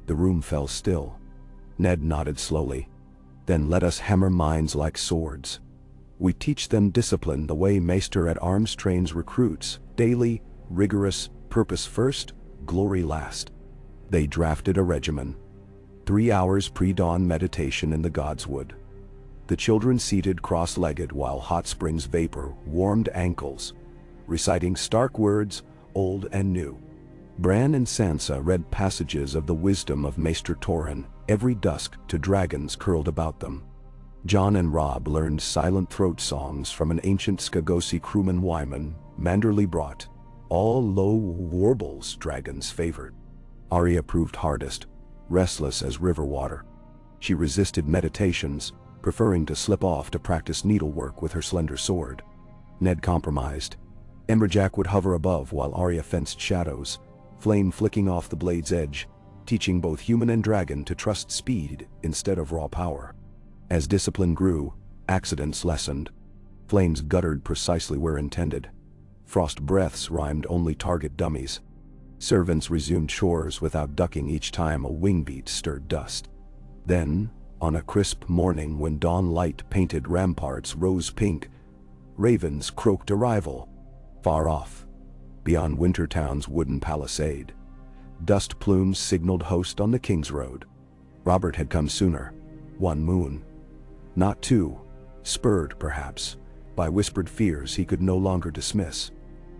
The room fell still. Ned nodded slowly. Then let us hammer minds like swords. We teach them discipline the way Maester at Arms trains recruits, daily, rigorous, purpose first, glory last. They drafted a regimen. 3 hours pre-dawn meditation in the godswood. The children seated cross-legged while hot springs vapor warmed ankles, reciting stark words, old and new. Bran and Sansa read passages of the wisdom of Maester Torrhen, every dusk to dragons curled about them. Jon and Robb learned silent throat songs from an ancient Skagosi crewman Wyman, Manderly brought, all low warbles dragons favored. Arya proved hardest, restless as river water. She resisted meditations, preferring to slip off to practice needlework with her slender sword. Ned compromised. Emberjack would hover above while Arya fenced shadows, flame flicking off the blade's edge, teaching both human and dragon to trust speed instead of raw power. As discipline grew, accidents lessened. Flames guttered precisely where intended. Frost breaths rhymed only target dummies. Servants resumed chores without ducking each time a wing beat stirred dust. Then, on a crisp morning when dawn light painted ramparts rose pink, ravens croaked arrival. Far off, beyond Wintertown's wooden palisade, dust plumes signaled host on the King's Road. Robert had come sooner. 1 moon. Not 2, spurred, perhaps, by whispered fears he could no longer dismiss.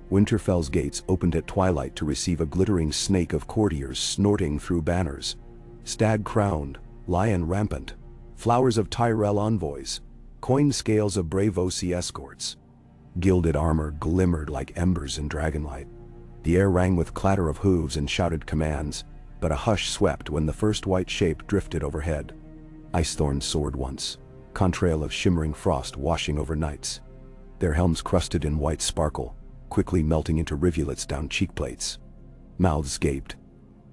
Winterfell's gates opened at twilight to receive a glittering snake of courtiers snorting through banners. Stag-crowned, lion rampant, flowers of Tyrell envoys, coin scales of Braavosi escorts. Gilded armor glimmered like embers in dragonlight. The air rang with clatter of hooves and shouted commands, but a hush swept when the first white shape drifted overhead. Icethorn soared once, contrail of shimmering frost washing over nights. Their helms crusted in white sparkle, quickly melting into rivulets down cheekplates. Mouths gaped.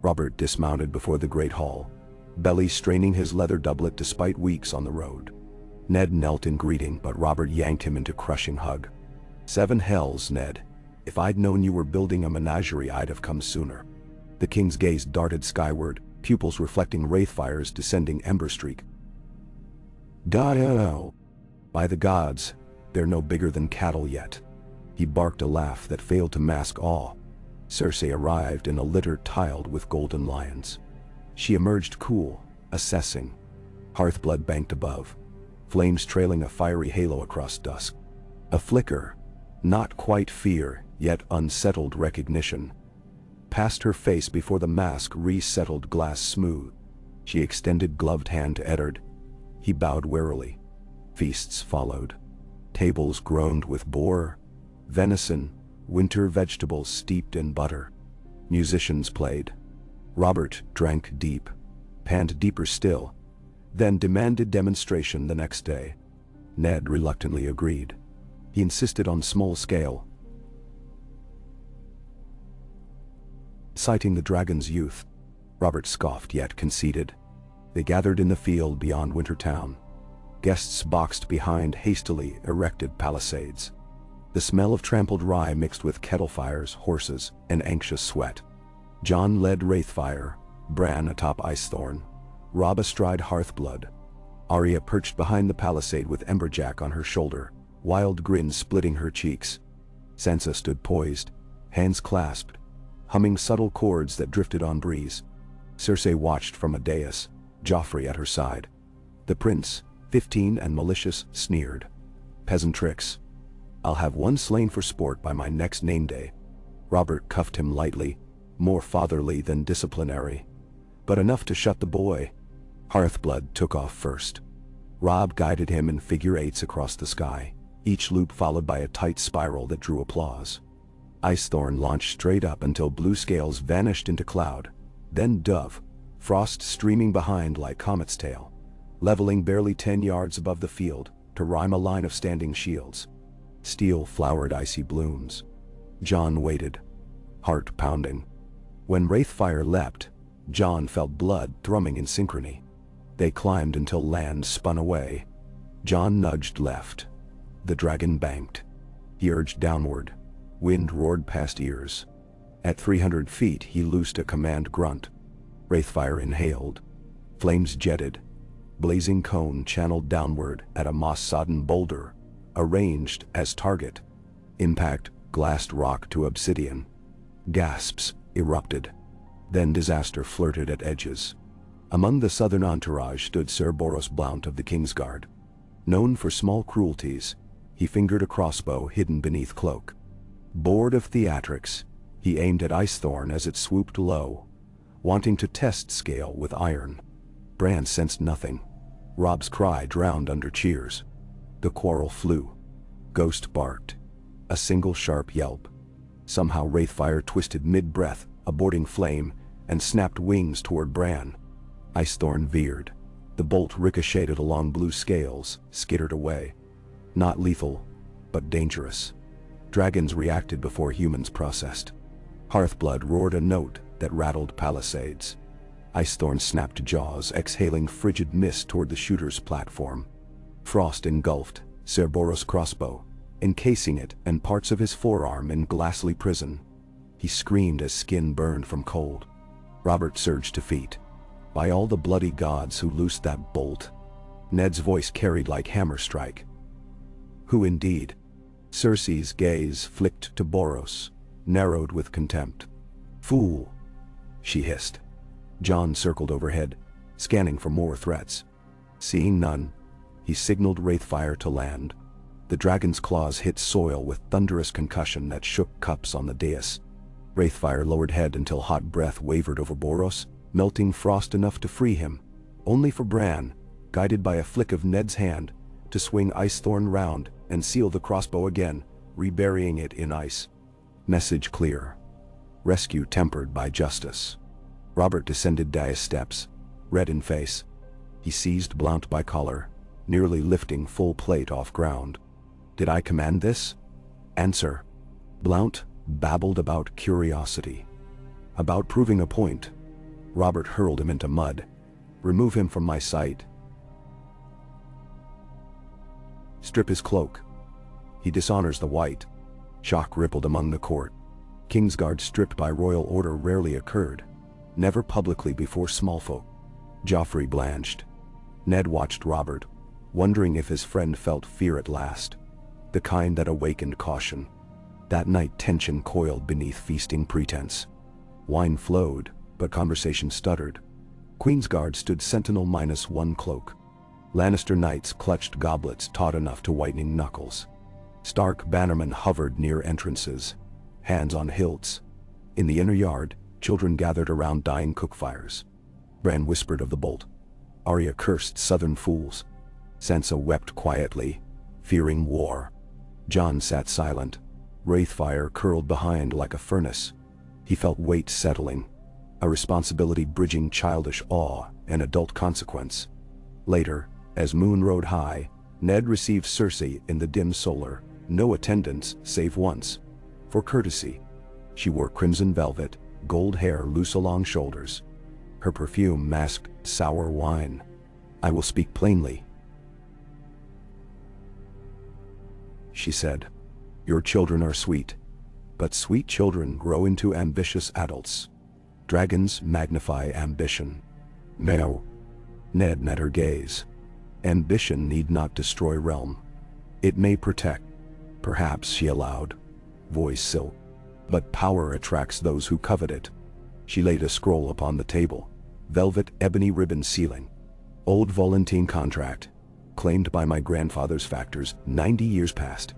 Robert dismounted before the great hall, belly straining his leather doublet despite weeks on the road. Ned knelt in greeting, but Robert yanked him into crushing hug. 7 hells, Ned. If I'd known you were building a menagerie, I'd have come sooner. The king's gaze darted skyward, pupils reflecting Wraithfire's descending ember streak. By the gods, they're no bigger than cattle yet. He barked a laugh that failed to mask awe. Cersei arrived in a litter tiled with golden lions. She emerged cool, assessing. Hearthblood banked above, flames trailing a fiery halo across dusk. A flicker, not quite fear, yet unsettled recognition, passed her face before the mask resettled glass smooth. She extended gloved hand to Eddard. He bowed warily. Feasts followed. Tables groaned with boar, venison, winter vegetables steeped in butter. Musicians played. Robert drank deep, panned deeper still, then demanded demonstration the next day. Ned reluctantly agreed. He insisted on small scale, citing the dragon's youth. Robert scoffed yet conceded. They gathered in the field beyond Wintertown. Guests boxed behind hastily erected palisades. The smell of trampled rye mixed with kettle fires, horses, and anxious sweat. Jon led Wraithfire, Bran atop Icethorn, Robb astride Hearthblood. Arya perched behind the palisade with Emberjack on her shoulder, wild grin splitting her cheeks. Sansa stood poised, hands clasped, humming subtle chords that drifted on breeze. Cersei watched from a dais, Joffrey at her side. The prince, 15 and malicious, sneered. Peasant tricks. I'll have 1 slain for sport by my next name day. Robert cuffed him lightly, more fatherly than disciplinary, but enough to shut the boy. Hearthblood took off first. Robb guided him in figure eights across the sky, each loop followed by a tight spiral that drew applause. Icethorn launched straight up until blue scales vanished into cloud, then dove, frost streaming behind like comet's tail, leveling barely 10 yards above the field to rhyme a line of standing shields. Steel flowered icy blooms. Jon waited, heart pounding. When Wraithfire leapt, Jon felt blood thrumming in synchrony. They climbed until land spun away. Jon nudged left. The dragon banked. He urged downward. Wind roared past ears. At 300 feet he loosed a command grunt. Wraithfire inhaled. Flames jetted. Blazing cone channeled downward at a moss-sodden boulder, arranged as target. Impact glassed rock to obsidian. Gasps erupted. Then disaster flirted at edges. Among the southern entourage stood Ser Boros Blount of the Kingsguard. Known for small cruelties, he fingered a crossbow hidden beneath cloak. Bored of theatrics, he aimed at Icethorn as it swooped low, wanting to test scale with iron. Bran sensed nothing. Robb's cry drowned under cheers. The quarrel flew. Ghost barked. A single sharp yelp. Somehow Wraithfire twisted mid-breath, aborting flame, and snapped wings toward Bran. Icethorn veered. The bolt ricocheted along blue scales, skittered away. Not lethal, but dangerous. Dragons reacted before humans processed. Hearthblood roared a note that rattled palisades. Icethorn snapped jaws, exhaling frigid mist toward the shooter's platform. Frost engulfed Cerberus' crossbow, encasing it and parts of his forearm in glassly prison. He screamed as skin burned from cold. Robert surged to feet. By all the bloody gods who loosed that bolt. Ned's voice carried like hammer strike. Who indeed? Cersei's gaze flicked to Boros, narrowed with contempt. Fool, she hissed. Jon circled overhead, scanning for more threats. Seeing none, he signaled Wraithfire to land. The dragon's claws hit soil with thunderous concussion that shook cups on the dais. Wraithfire lowered head until hot breath wavered over Boros, melting frost enough to free him, only for Bran, guided by a flick of Ned's hand, to swing Icethorn round and seal the crossbow again, reburying it in ice. Message clear. Rescue tempered by justice. Robert descended dais steps, red in face. He seized Blount by collar, nearly lifting full plate off ground. Did I command this? Answer. Blount babbled about curiosity. About proving a point. Robert hurled him into mud. Remove him from my sight. Strip his cloak. He dishonors the white. Shock rippled among the court. Kingsguard stripped by royal order rarely occurred. Never publicly before smallfolk. Joffrey blanched. Ned watched Robert, wondering if his friend felt fear at last. The kind that awakened caution. That night tension coiled beneath feasting pretense. Wine flowed, but conversation stuttered. Queensguard stood sentinel -1 cloak. Lannister knights clutched goblets taut enough to whitening knuckles. Stark bannermen hovered near entrances, hands on hilts. In the inner yard, children gathered around dying cookfires. Bran whispered of the bolt. Arya cursed southern fools. Sansa wept quietly, fearing war. Jon sat silent. Wraithfire curled behind like a furnace. He felt weight settling, a responsibility bridging childish awe and adult consequence. Later, as moon rode high, Ned received Cersei in the dim solar, no attendants save once. For courtesy. She wore crimson velvet, gold hair loose along shoulders. Her perfume masked sour wine. I will speak plainly, she said. Your children are sweet, but sweet children grow into ambitious adults. Dragons magnify ambition. No. Ned met her gaze. Ambition need not destroy realm. It may protect. Perhaps, she allowed. Voice silk. But power attracts those who covet it. She laid a scroll upon the table. Velvet ebony ribbon sealing. Old Volantine contract. Claimed by my grandfather's factors 90 years past.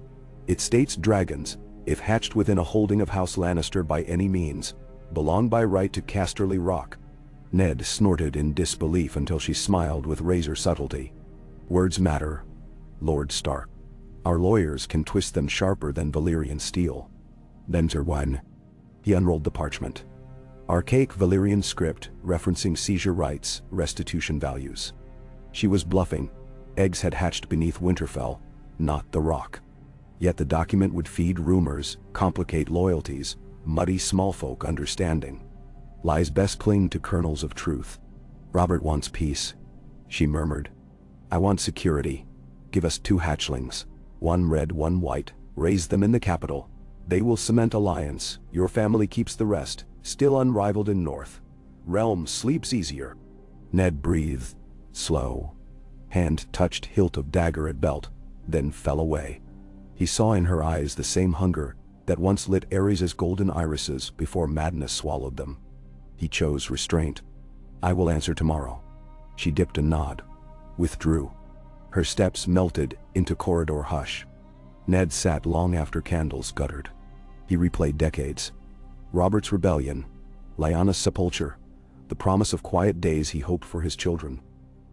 It states dragons, if hatched within a holding of House Lannister by any means, belong by right to Casterly Rock. Ned snorted in disbelief until she smiled with razor subtlety. Words matter, Lord Stark. Our lawyers can twist them sharper than Valyrian steel. Them's one. He unrolled the parchment. Archaic Valyrian script referencing seizure rights, restitution values. She was bluffing. Eggs had hatched beneath Winterfell, not the rock. Yet the document would feed rumors, complicate loyalties, muddy smallfolk understanding. Lies best cling to kernels of truth. Robert wants peace, she murmured. I want security. Give us 2 hatchlings, 1 red, 1 white, raise them in the capital. They will cement alliance, your family keeps the rest, still unrivaled in north. Realm sleeps easier. Ned breathed, slow. Hand touched hilt of dagger at belt, then fell away. He saw in her eyes the same hunger that once lit Ares' golden irises before madness swallowed them. He chose restraint. I will answer tomorrow. She dipped a nod, withdrew. Her steps melted into corridor hush. Ned sat long after candles guttered. He replayed decades. Robert's rebellion, Lyanna's sepulture, the promise of quiet days he hoped for his children.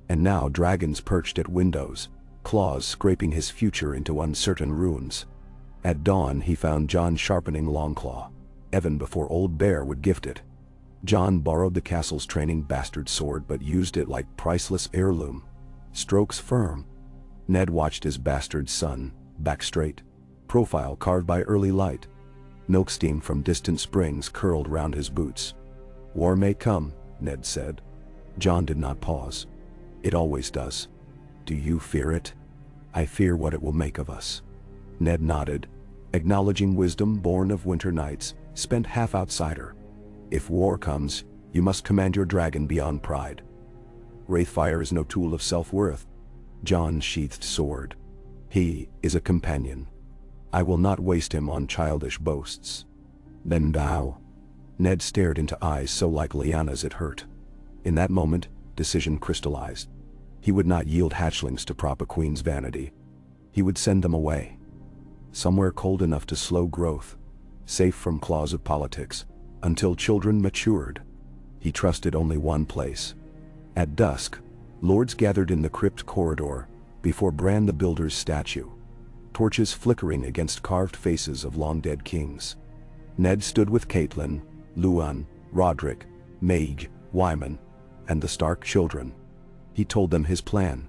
And now dragons perched at windows, claws scraping his future into uncertain runes. At dawn he found Jon sharpening Longclaw, even before Old Bear would gift it. Jon borrowed the castle's training bastard sword but used it like priceless heirloom. Strokes firm. Ned watched his bastard son, back straight, profile carved by early light. Milk steam from distant springs curled round his boots. War may come, Ned said. Jon did not pause. It always does. Do you fear it? I fear what it will make of us. Ned nodded, acknowledging wisdom born of winter nights, spent half outsider. If war comes, you must command your dragon beyond pride. Wraithfire is no tool of self-worth. Jon sheathed sword. He is a companion. I will not waste him on childish boasts. Then thou. Ned stared into eyes so like Lyanna's it hurt. In that moment, decision crystallized. He would not yield hatchlings to prop a queen's vanity. He would send them away. Somewhere cold enough to slow growth, safe from claws of politics, until children matured. He trusted only one place. At dusk, lords gathered in the crypt corridor, before Bran the Builder's statue. Torches flickering against carved faces of long-dead kings. Ned stood with Catelyn, Luan, Roderick, Maege, Wyman, and the Stark children. He told them his plan.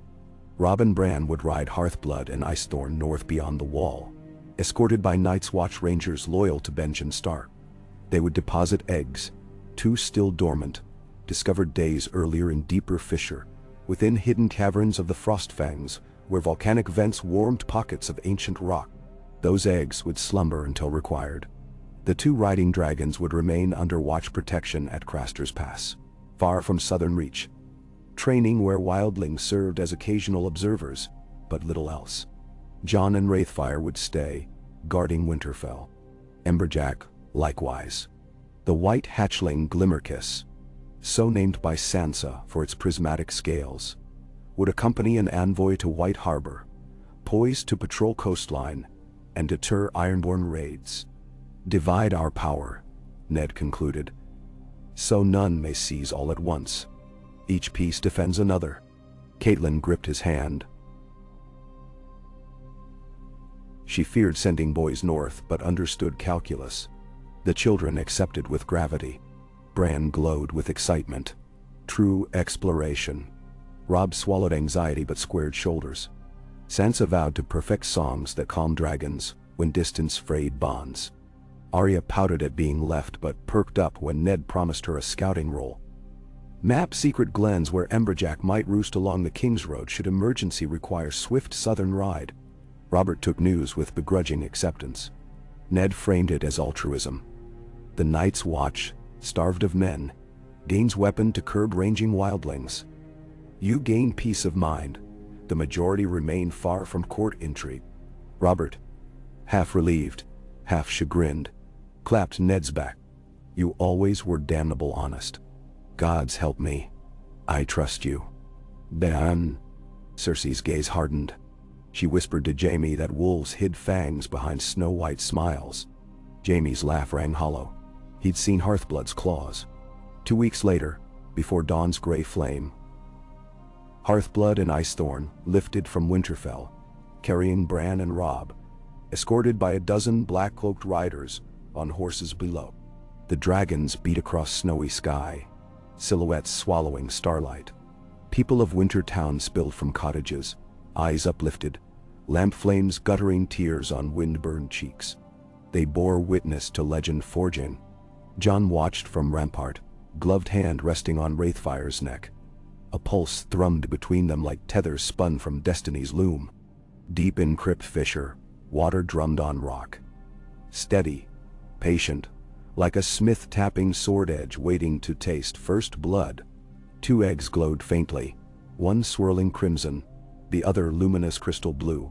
Robb and Bran would ride Hearthblood and Icethorn north beyond the wall, escorted by Night's Watch Rangers loyal to Benjen Stark. They would deposit eggs, two still dormant, discovered days earlier in deeper fissure, within hidden caverns of the Frostfangs, where volcanic vents warmed pockets of ancient rock. Those eggs would slumber until required. The two riding dragons would remain under watch protection at Craster's Pass, far from southern reach. Training where wildlings served as occasional observers, but little else. Jon and Wraithfire would stay, guarding Winterfell. Emberjack, likewise. The white hatchling Glimmerkiss, so named by Sansa for its prismatic scales, would accompany an envoy to White Harbor, poised to patrol coastline and deter Ironborn raids. Divide our power, Ned concluded, so none may seize all at once. Each piece defends another. Catelyn gripped his hand. She feared sending boys north but understood calculus. The children accepted with gravity. Bran glowed with excitement. True exploration. Robb swallowed anxiety but squared shoulders. Sansa vowed to perfect songs that calm dragons when distance frayed bonds. Arya pouted at being left but perked up when Ned promised her a scouting role. Map secret glens where Emberjack might roost along the King's Road should emergency require swift southern ride. Robert took news with begrudging acceptance. Ned framed it as altruism. The Night's Watch, starved of men, gains weapon to curb ranging wildlings. You gain peace of mind. The majority remain far from court intrigue. Robert, half relieved, half chagrined, clapped Ned's back. You always were damnable honest. Gods help me. I trust you. Dan. Cersei's gaze hardened. She whispered to Jaime that wolves hid fangs behind snow-white smiles. Jaime's laugh rang hollow. He'd seen Hearthblood's claws. 2 weeks later, before dawn's gray flame, Hearthblood and Icethorn lifted from Winterfell, carrying Bran and Robb, escorted by a dozen black-cloaked riders on horses below. The dragons beat across snowy sky, silhouettes swallowing starlight. People of Wintertown spilled from cottages, eyes uplifted, lamp flames guttering tears on wind-burned cheeks. They bore witness to legend forging. Jon watched from rampart, gloved hand resting on Wraithfire's neck. A pulse thrummed between them like tethers spun from destiny's loom. Deep in crypt fissure, water drummed on rock. Steady, patient, like a smith tapping sword edge waiting to taste first blood. 2 eggs glowed faintly, one swirling crimson, the other luminous crystal blue.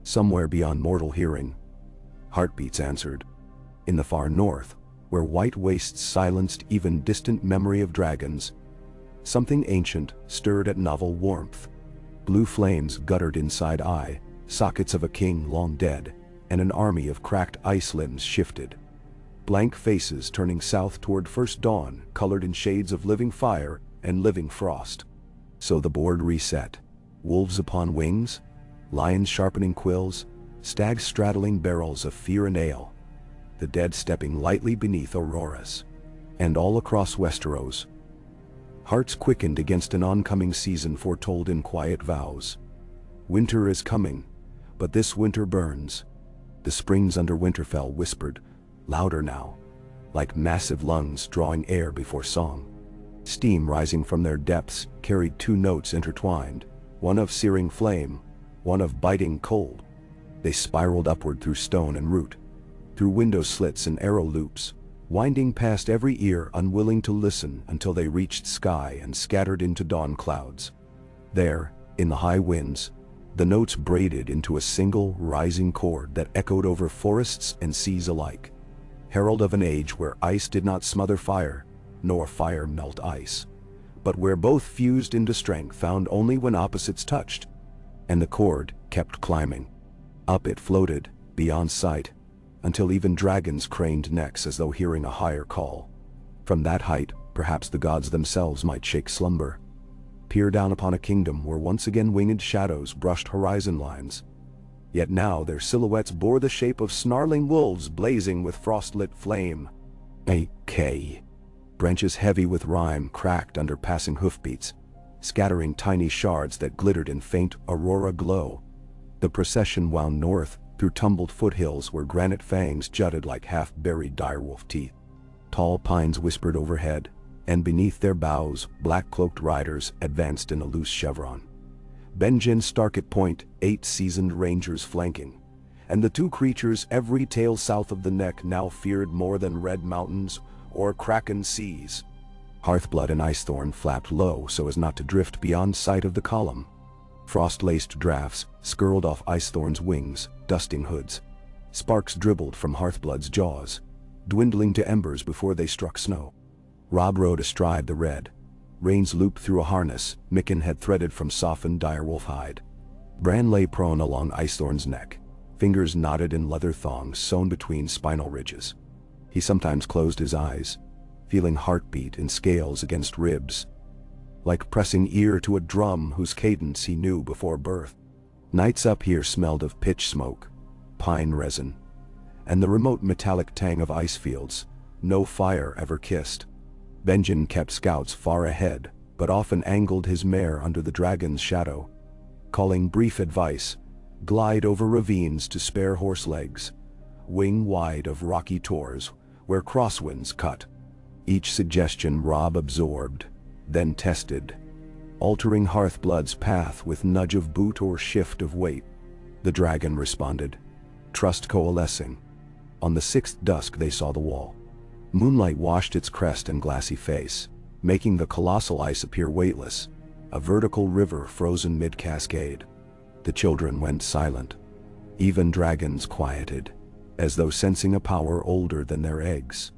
Somewhere beyond mortal hearing, heartbeats answered. In the far north, where white wastes silenced even distant memory of dragons, something ancient stirred at novel warmth. Blue flames guttered inside eye, sockets of a king long dead, and an army of cracked ice limbs shifted. Blank faces turning south toward first dawn, colored in shades of living fire and living frost. So the board reset. Wolves upon wings, lions sharpening quills, stags straddling barrels of fear and ale. The dead stepping lightly beneath auroras. and all across Westeros. Hearts quickened against an oncoming season foretold in quiet vows. Winter is coming, but this winter burns. The springs under Winterfell whispered, louder now, like massive lungs drawing air before song. Steam rising from their depths carried two notes intertwined, one of searing flame, one of biting cold. They spiraled upward through stone and root, through window slits and arrow loops, winding past every ear unwilling to listen until they reached sky and scattered into dawn clouds. There, in the high winds, the notes braided into a single rising chord that echoed over forests and seas alike, herald of an age where ice did not smother fire, nor fire melt ice, but where both fused into strength found only when opposites touched. And the chord kept climbing. Up it floated, beyond sight, until even dragons craned necks as though hearing a higher call. From that height, perhaps the gods themselves might shake slumber, peer down upon a kingdom where once again winged shadows brushed horizon lines. Yet now their silhouettes bore the shape of snarling wolves blazing with frost-lit flame. A.K. Branches heavy with rime cracked under passing hoofbeats, scattering tiny shards that glittered in faint aurora glow. The procession wound north, through tumbled foothills where granite fangs jutted like half-buried direwolf teeth. Tall pines whispered overhead, and beneath their boughs, black-cloaked riders advanced in a loose chevron. Benjen stark at point, 8 seasoned rangers flanking, and the two creatures every tail south of the neck now feared more than red mountains or kraken seas. Hearthblood and Icethorn flapped low so as not to drift beyond sight of the column. Frost-laced drafts skirled off Icethorn's wings, dusting hoods. Sparks dribbled from Hearthblood's jaws, dwindling to embers before they struck snow. Robb rode astride the red, reins looped through a harness Mikken had threaded from softened direwolf hide. Bran lay prone along Icethorn's neck, fingers knotted in leather thongs sewn between spinal ridges. He sometimes closed his eyes, feeling heartbeat in scales against ribs, like pressing ear to a drum whose cadence he knew before birth. Nights up here smelled of pitch smoke, pine resin, and the remote metallic tang of ice fields no fire ever kissed. Benjen kept scouts far ahead, but often angled his mare under the dragon's shadow, calling brief advice, glide over ravines to spare horse legs, wing wide of rocky tors where crosswinds cut. Each suggestion Robb absorbed, then tested, altering Hearthblood's path with nudge of boot or shift of weight. The dragon responded, trust coalescing. On the 6th dusk they saw the wall. Moonlight washed its crest and glassy face, making the colossal ice appear weightless, a vertical river frozen mid-cascade. The children went silent. Even dragons quieted, as though sensing a power older than their eggs.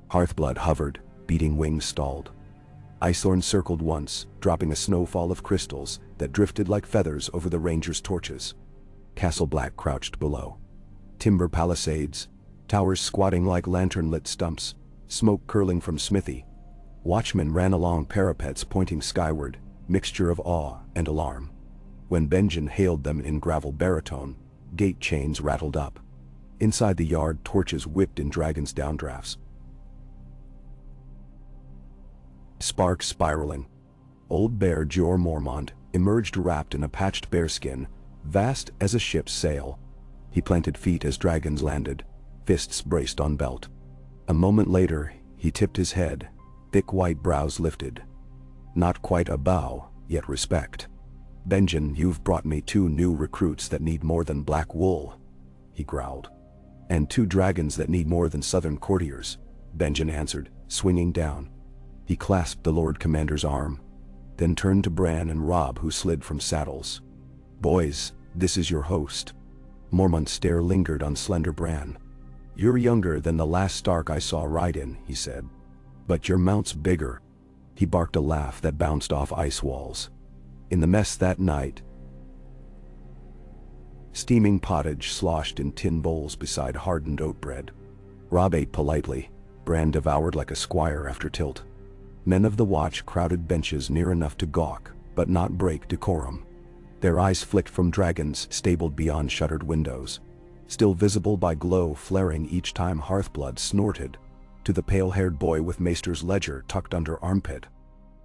Hearthblood hovered, beating wings stalled. Icethorn circled once, dropping a snowfall of crystals that drifted like feathers over the rangers' torches. Castle Black crouched below. Timber palisades, towers squatting like lantern-lit stumps, smoke curling from smithy. Watchmen ran along parapets pointing skyward, mixture of awe and alarm. When Benjen hailed them in gravel baritone, gate chains rattled up. Inside the yard, torches whipped in dragons' downdrafts. Sparks spiraling. Old Bear Jor Mormont emerged wrapped in a patched bearskin, vast as a ship's sail. He planted feet as dragons landed, fists braced on belt. A moment later, he tipped his head, thick white brows lifted. Not quite a bow, yet respect. Benjen, you've brought me 2 new recruits that need more than black wool, he growled. And 2 dragons that need more than southern courtiers, Benjen answered, swinging down. He clasped the Lord Commander's arm, then turned to Bran and Robb, who slid from saddles. Boys, this is your host. Mormont's stare lingered on slender Bran. You're younger than the last Stark I saw ride in, he said. But your mount's bigger. He barked a laugh that bounced off ice walls. In the mess that night, steaming pottage sloshed in tin bowls beside hardened oat bread. Robb ate politely. Bran devoured like a squire after tilt. Men of the watch crowded benches near enough to gawk, but not break decorum. Their eyes flicked from dragons stabled beyond shuttered windows, still visible by glow flaring each time Hearthblood snorted, to the pale-haired boy with Maester's ledger tucked under armpit.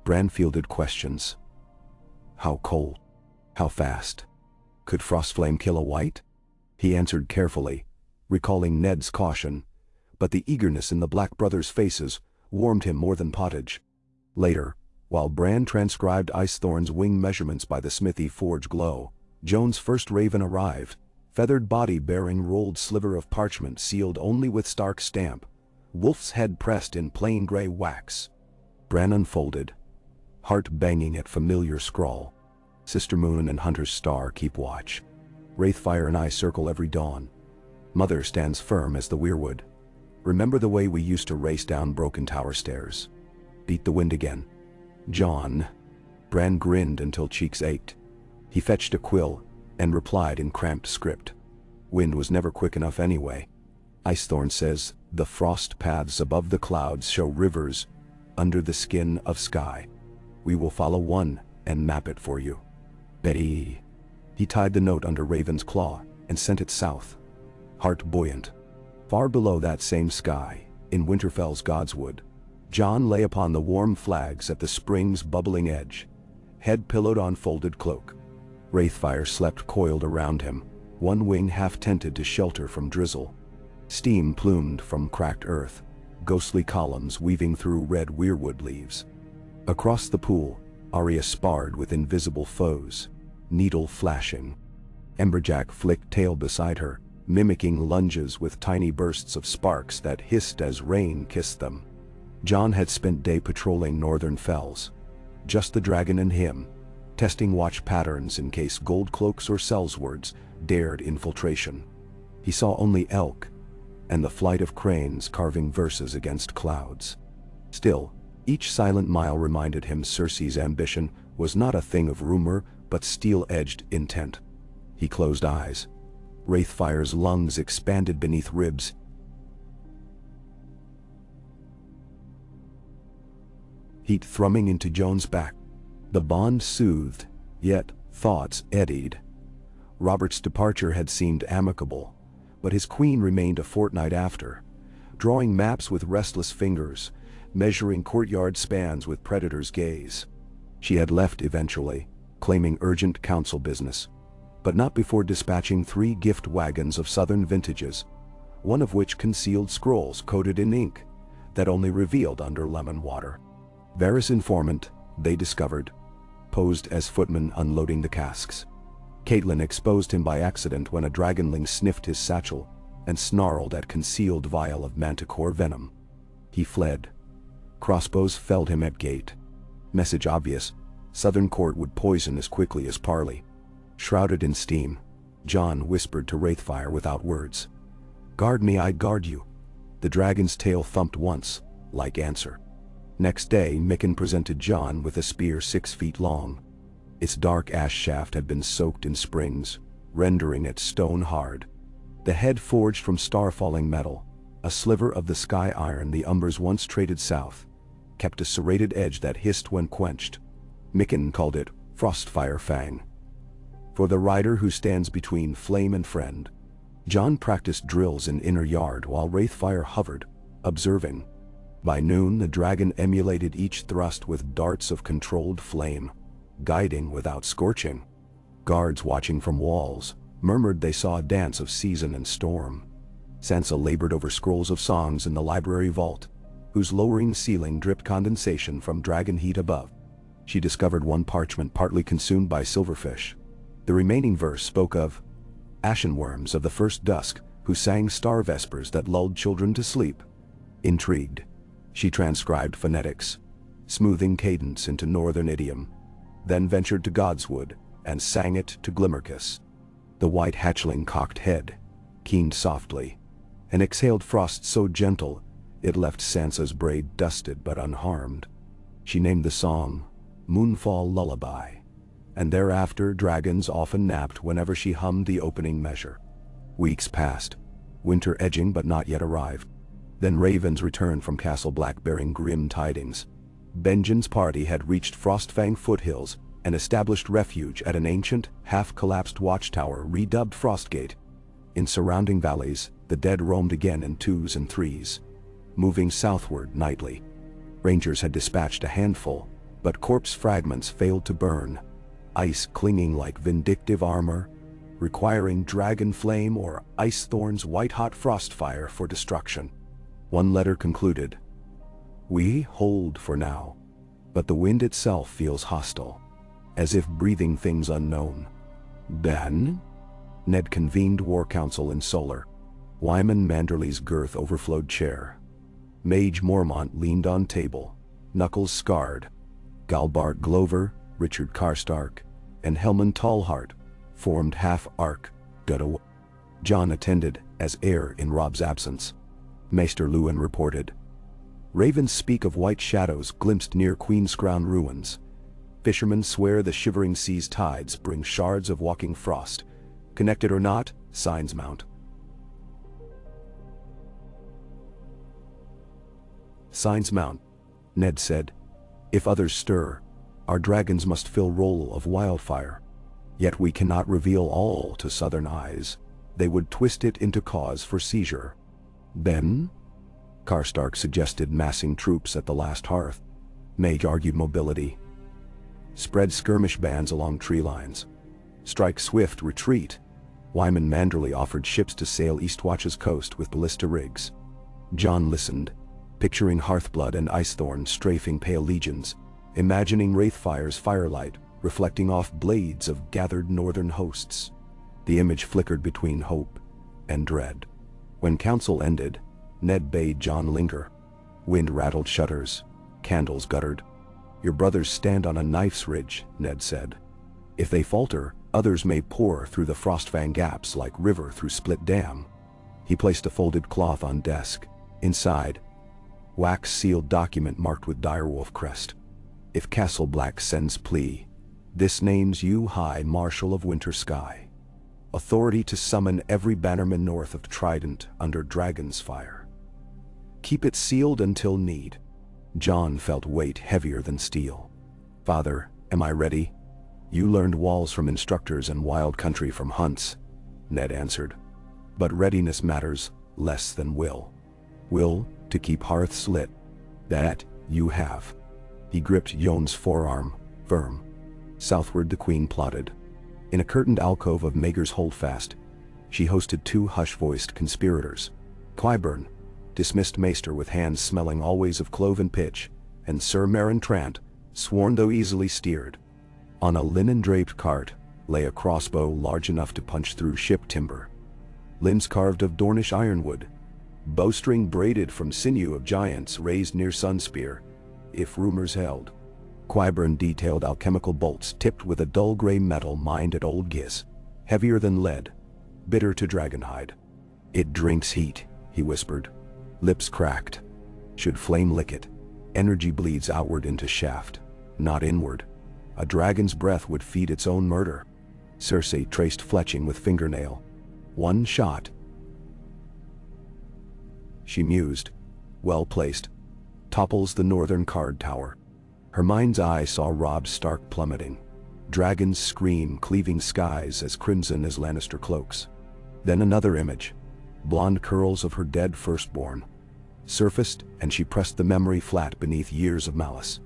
Bran fielded questions. How cold? How fast? Could Frostflame kill a white? He answered carefully, recalling Ned's caution, but the eagerness in the Black brothers' faces warmed him more than pottage. Later, while Bran transcribed Icethorn's wing measurements by the smithy forge glow, Jon's first raven arrived, feathered body bearing rolled sliver of parchment sealed only with Stark's stamp, wolf's head pressed in plain gray wax. Bran unfolded, heart banging at familiar scrawl. Sister Moon and Hunter's Star keep watch. Wraithfire and I circle every dawn. Mother stands firm as the weirwood. Remember the way we used to race down Broken Tower stairs? Beat the wind again. Jon. Bran grinned until cheeks ached. He fetched a quill and replied in cramped script. Wind was never quick enough anyway. Icethorn says, the frost paths above the clouds show rivers under the skin of sky. We will follow one and map it for you. Betty. He tied the note under Raven's claw and sent it south. Heart buoyant. Far below that same sky, in Winterfell's Godswood, Jon lay upon the warm flags at the spring's bubbling edge, head pillowed on folded cloak. Wraithfire slept coiled around him, one wing half-tented to shelter from drizzle. Steam plumed from cracked earth, ghostly columns weaving through red weirwood leaves. Across the pool, Arya sparred with invisible foes, needle flashing. Emberjack flicked tail beside her, mimicking lunges with tiny bursts of sparks that hissed as rain kissed them. Jon had spent day patrolling northern fells. Just the dragon and him, testing watch patterns in case Goldcloaks or Sellswords dared infiltration. He saw only elk, and the flight of cranes carving verses against clouds. Still, each silent mile reminded him Cersei's ambition was not a thing of rumor, but steel-edged intent. He closed eyes. Wraithfire's lungs expanded beneath ribs. Heat thrumming into Jon's back. The bond soothed, yet thoughts eddied. Robert's departure had seemed amicable, but his queen remained a fortnight after, drawing maps with restless fingers, measuring courtyard spans with predator's gaze. She had left eventually, claiming urgent council business, but not before dispatching 3 gift wagons of southern vintages, one of which concealed scrolls coated in ink that only revealed under lemon water. Varys' informant, they discovered, posed as footman unloading the casks. Catelyn exposed him by accident when a dragonling sniffed his satchel and snarled at concealed vial of manticore venom. He fled. Crossbows felled him at gate. Message obvious: Southern Court would poison as quickly as parley. Shrouded in steam, Jon whispered to Wraithfire without words. "Guard me, I'd guard you." The dragon's tail thumped once, like answer. Next day, Mikken presented Jon with a spear 6 feet long. Its dark ash shaft had been soaked in springs, rendering it stone hard. The head forged from star-falling metal, a sliver of the sky iron the Umbers once traded south, kept a serrated edge that hissed when quenched. Mikken called it Frostfire Fang. For the rider who stands between flame and friend, Jon practiced drills in inner yard while Wraithfire hovered, observing. By noon, the dragon emulated each thrust with darts of controlled flame, guiding without scorching. Guards watching from walls murmured they saw a dance of season and storm. Sansa labored over scrolls of songs in the library vault, whose lowering ceiling dripped condensation from dragon heat above. She discovered one parchment partly consumed by silverfish. The remaining verse spoke of ashen worms of the first dusk who sang star vespers that lulled children to sleep. Intrigued, she transcribed phonetics, smoothing cadence into northern idiom, then ventured to Godswood and sang it to Glimmerkiss. The white hatchling cocked head, keened softly, and exhaled frost so gentle it left Sansa's braid dusted but unharmed. She named the song Moonfall Lullaby, and thereafter dragons often napped whenever she hummed the opening measure. Weeks passed, winter edging but not yet arrived. Then ravens returned from Castle Black bearing grim tidings. Benjen's party had reached Frostfang foothills and established refuge at an ancient, half-collapsed watchtower redubbed Frostgate. In surrounding valleys, the dead roamed again in 2s and 3s. moving southward nightly. Rangers had dispatched a handful, but corpse fragments failed to burn, ice clinging like vindictive armor, requiring dragon flame or ice thorn's white-hot frost fire for destruction. One letter concluded, "We hold for now, but the wind itself feels hostile, as if breathing things unknown." "Ben?" Ned convened war council in Solar. Wyman Manderley's girth overflowed chair. Mage Mormont leaned on table, knuckles scarred. Galbart Glover, Richard Karstark, and Helman Tallheart formed half-arc Gutta. John attended as heir in Rob's absence. Maester Lewin reported. Ravens speak of white shadows glimpsed near Queen's Crown ruins. Fishermen swear the shivering sea's tides bring shards of walking frost. Connected or not, signs mount. "Signs mount," Ned said. "If others stir, our dragons must fill roll of wildfire. Yet we cannot reveal all to southern eyes. They would twist it into cause for seizure." "Ben?" Karstark suggested massing troops at the last hearth. Mage argued mobility. "Spread skirmish bands along tree lines. Strike swift, retreat." Wyman Manderley offered ships to sail Eastwatch's coast with ballista rigs. John listened, picturing Hearthblood and Icethorn strafing pale legions, imagining Wraithfire's firelight reflecting off blades of gathered northern hosts. The image flickered between hope and dread. When council ended, Ned bade John linger. Wind rattled shutters, candles guttered. "Your brothers stand on a knife's ridge," Ned said. "If they falter, others may pour through the Frostfang gaps like river through split dam." He placed a folded cloth on desk. Inside, wax-sealed document marked with direwolf crest. "If Castle Black sends plea, this names you High Marshal of Winter Sky. Authority to summon every bannerman north of Trident under Dragon's Fire. Keep it sealed until need." John felt weight heavier than steel. "Father, am I ready?" "You learned walls from instructors and wild country from hunts," Ned answered. "But readiness matters less than will. Will to keep hearths lit. That you have." He gripped Yon's forearm, firm. Southward the Queen plotted. In a curtained alcove of Maegor's Holdfast, she hosted two hush-voiced conspirators. Qyburn, dismissed maester with hands smelling always of clove and pitch, and Sir Meryn Trant, sworn though easily steered. On a linen-draped cart lay a crossbow large enough to punch through ship timber. Limbs carved of Dornish ironwood, bowstring braided from sinew of giants raised near Sunspear, if rumors held. Qyburn detailed alchemical bolts tipped with a dull gray metal mined at Old Giz, heavier than lead, bitter to dragonhide. "It drinks heat," he whispered. Lips cracked. "Should flame lick it, energy bleeds outward into shaft, not inward. A dragon's breath would feed its own murder." Cersei traced fletching with fingernail. "One shot." She mused. "Well placed. Topples the northern card tower." Her mind's eye saw Robb Stark plummeting. Dragons scream cleaving skies as crimson as Lannister cloaks. Then another image. Blonde curls of her dead firstborn surfaced, and she pressed the memory flat beneath years of malice.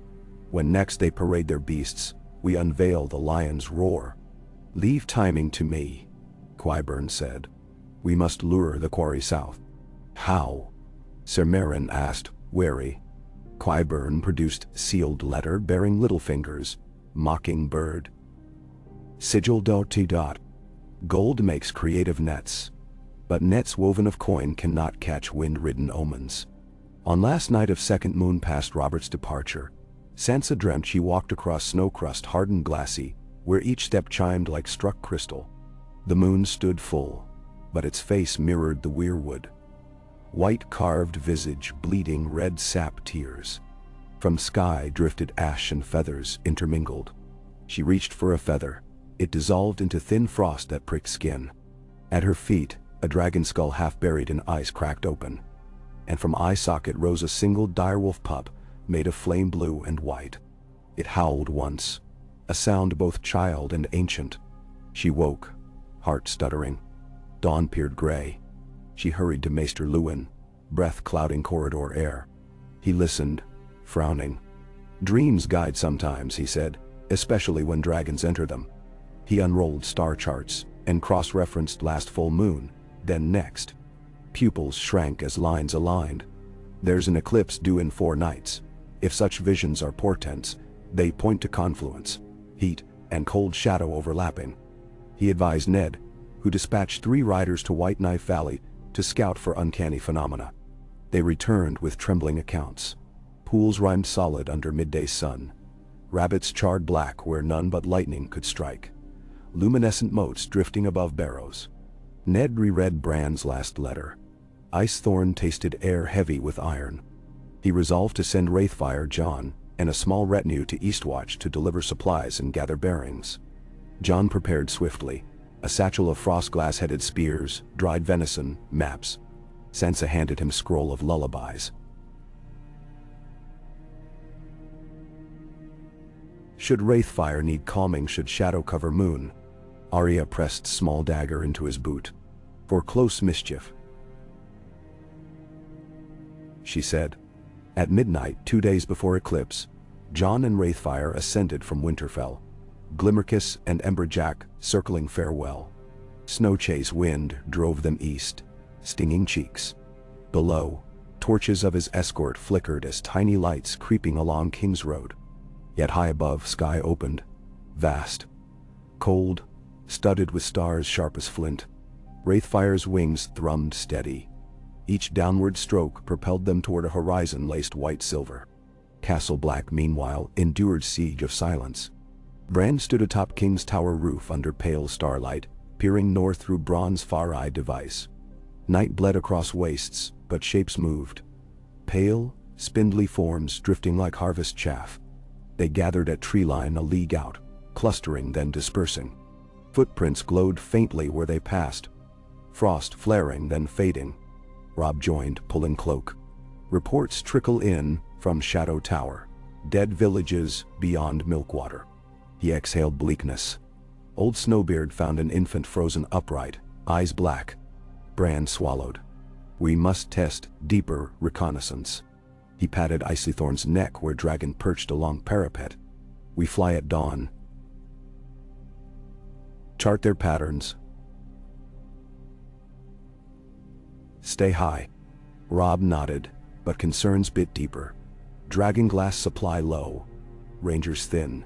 "When next they parade their beasts, we unveil the lion's roar." "Leave timing to me," Qyburn said. "We must lure the quarry south." "How?" Sir Meryn asked, wary. Qyburn produced sealed letter bearing little fingers, mockingbird. Sigil . Gold makes creative nets, but nets woven of coin cannot catch wind-ridden omens. On last night of second moon past Robert's departure, Sansa dreamt she walked across snow-crust hardened glassy, where each step chimed like struck crystal. The moon stood full, but its face mirrored the weirwood. White carved visage bleeding red sap tears. From sky drifted ash and feathers intermingled. She reached for a feather. It dissolved into thin frost that pricked skin. At her feet, a dragon skull half buried in ice cracked open. And from eye socket rose a single direwolf pup made of flame blue and white. It howled once, a sound both child and ancient. She woke, heart stuttering. Dawn peered gray. She hurried to Maester Lewin. breath clouding corridor air. He listened, frowning. "Dreams guide sometimes," he said, "especially when dragons enter them." He unrolled star charts and cross-referenced last full moon, then next. Pupils shrank as lines aligned. "There's an eclipse due in 4 nights. If such visions are portents, they point to confluence, heat and cold shadow overlapping." He advised Ned, who dispatched 3 riders to White Knife Valley to scout for uncanny phenomena. They returned with trembling accounts. Pools rhymed solid under midday sun. Rabbits charred black where none but lightning could strike. Luminescent motes drifting above barrows. Ned reread Bran's last letter. Icethorn tasted air heavy with iron. He resolved to send Wraithfire John and a small retinue to Eastwatch to deliver supplies and gather bearings. John prepared swiftly, a satchel of frost-glass-headed spears, dried venison, maps. Sansa handed him scroll of lullabies. Should Wraithfire need calming, should shadow cover moon? Arya pressed small dagger into his boot. "For close mischief," she said. At midnight, 2 days before eclipse, John and Wraithfire ascended from Winterfell. Glimmerkiss and Emberjack circling farewell. Snowchase wind drove them east, stinging cheeks. Below, torches of his escort flickered as tiny lights creeping along King's Road. Yet high above, sky opened, vast, cold, studded with stars sharp as flint. Wraithfire's wings thrummed steady. Each downward stroke propelled them toward a horizon laced white-silver. Castle Black, meanwhile, endured siege of silence. Bran stood atop King's Tower roof under pale starlight, peering north through Bronn's far-eye device. Night bled across wastes, but shapes moved. Pale, spindly forms drifting like harvest chaff. They gathered at tree-line a league out, clustering then dispersing. Footprints glowed faintly where they passed. Frost flaring then fading. Robb joined, pulling cloak. Reports trickle in from Shadow Tower. Dead villages beyond Milkwater. He exhaled bleakness. Old Snowbeard found an infant frozen upright, eyes black. Bran swallowed. "We must test deeper reconnaissance." He patted Icethorn's neck where Dragon perched along parapet. "We fly at dawn. Chart their patterns. Stay high." Robb nodded, but concerns bit deeper. Dragonglass supply low. Rangers thin.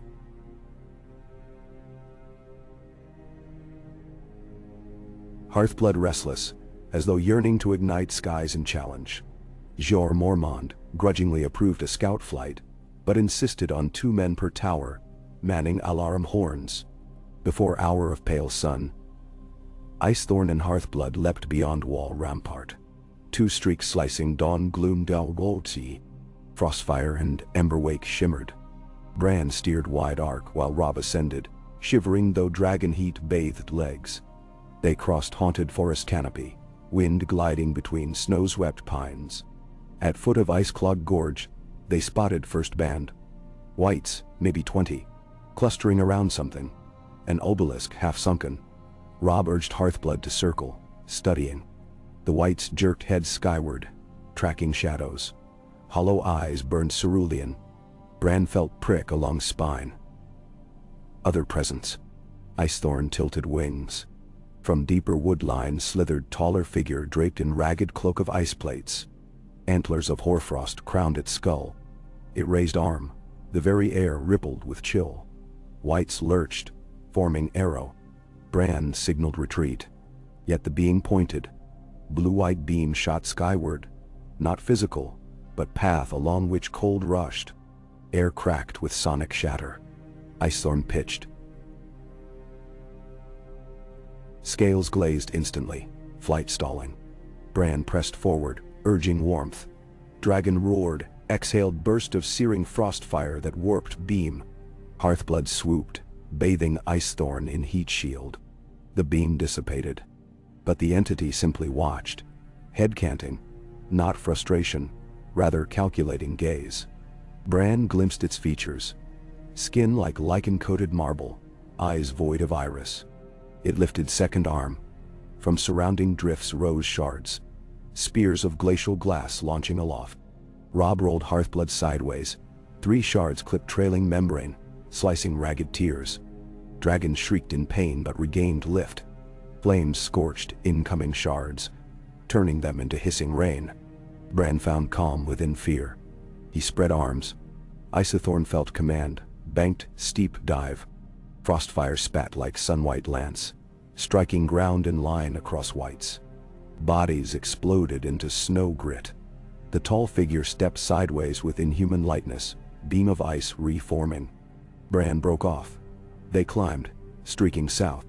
Hearthblood restless, as though yearning to ignite skies and challenge. Jor Mormont grudgingly approved a scout flight, but insisted on 2 men per tower, manning alarm horns. Before hour of pale sun, Icethorn and Hearthblood leapt beyond wall rampart. 2 streaks slicing dawn gloom Dalgoltsi. Frostfire and Emberwake shimmered. Bran steered wide arc while Robb ascended, shivering though dragon heat bathed legs. They crossed haunted forest canopy, wind gliding between snow-swept pines. At foot of ice-clogged gorge, they spotted first band. Whites, maybe 20, clustering around something. An obelisk half-sunken. Robb urged Hearthblood to circle, studying. The whites jerked heads skyward, tracking shadows. Hollow eyes burned cerulean. Bran felt prick along spine. Other presence. Icethorn tilted wings. From deeper woodline slithered taller figure draped in ragged cloak of ice plates. Antlers of hoarfrost crowned its skull. It raised arm. The very air rippled with chill. Whites lurched, forming arrow. Bran signaled retreat. Yet the being pointed. Blue-white beam shot skyward. Not physical, but path along which cold rushed. Air cracked with sonic shatter. Icethorn pitched. Scales glazed instantly, flight stalling. Bran pressed forward, urging warmth. Dragon roared, exhaled burst of searing frost fire that warped beam. Hearthblood swooped, bathing Icethorn in heat shield. The beam dissipated. But the entity simply watched. Head canting. Not frustration, rather calculating gaze. Bran glimpsed its features. Skin like lichen-coated marble, eyes void of iris. It lifted second arm. From surrounding drifts rose shards. spears of glacial glass launching aloft. Robb rolled Hearthblood sideways, 3 shards clipped trailing membrane, slicing ragged tears. Dragons shrieked in pain but regained lift. Flames scorched incoming shards, turning them into hissing rain. Bran found calm within fear. He spread arms. Isethorn felt command, banked, steep dive. Frostfire spat like sun-white lance, striking ground in line across whites. Bodies exploded into snow grit. The tall figure stepped sideways with inhuman lightness, beam of ice reforming. Bran broke off. They climbed, streaking south.